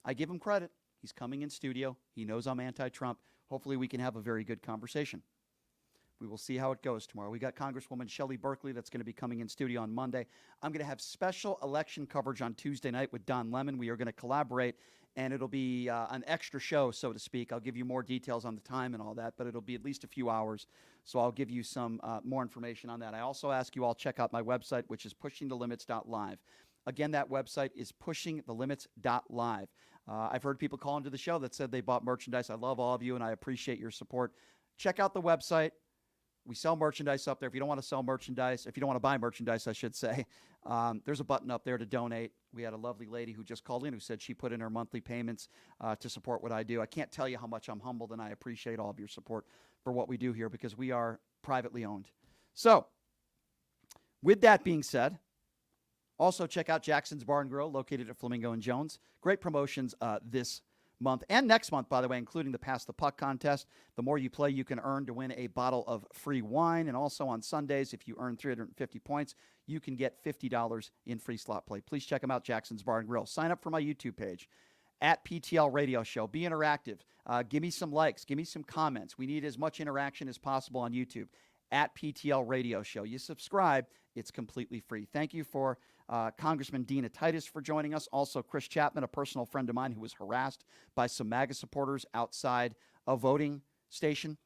I give him credit. He's coming in studio. He knows I'm anti-Trump. Hopefully we can have a very good conversation. We will see how it goes tomorrow. We got Congresswoman Shelley Berkeley that's going to be coming in studio on Monday. I'm going to have special election coverage on Tuesday night with Don Lemon. We are going to collaborate, and it'll be an extra show, so to speak. I'll give you more details on the time and all that, but it'll be at least a few hours, so I'll give you some more information on that. I also ask you all check out my website, which is pushingthelimits.live. Again, that website is pushingthelimits.live. I've heard people call into the show that said they bought merchandise. I love all of you, and I appreciate your support. Check out the website. We sell merchandise up there. If you don't want to sell merchandise, if you don't want to buy merchandise, I should say, there's a button up there to donate. We had a lovely lady who just called in who said she put in her monthly payments to support what I do. I can't tell you how much I'm humbled, and I appreciate all of your support for what we do here because we are privately owned. So, with that being said, also check out Jackson's Bar and Grill, located at Flamingo and Jones. Great promotions this month and next month, by the way, including the Pass the Puck contest. The more you play, you can earn to win a bottle of free wine. And also on Sundays, if you earn 350 points, you can get $50 in free slot play. Please check them out, Jackson's Bar and Grill. Sign up for my YouTube page, @PTL Radio Show. Be interactive. Give me some likes. Give me some comments. We need as much interaction as possible on YouTube, @PTL Radio Show. You subscribe. It's completely free. Thank you for Congressman Dina Titus for joining us. Also, Chris Chapman, a personal friend of mine who was harassed by some MAGA supporters outside a voting station.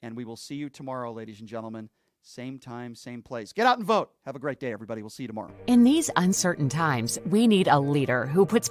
And we will see you tomorrow, ladies and gentlemen. Same time, same place. Get out and vote. Have a great day, everybody. We'll see you tomorrow. In these uncertain times, we need a leader who puts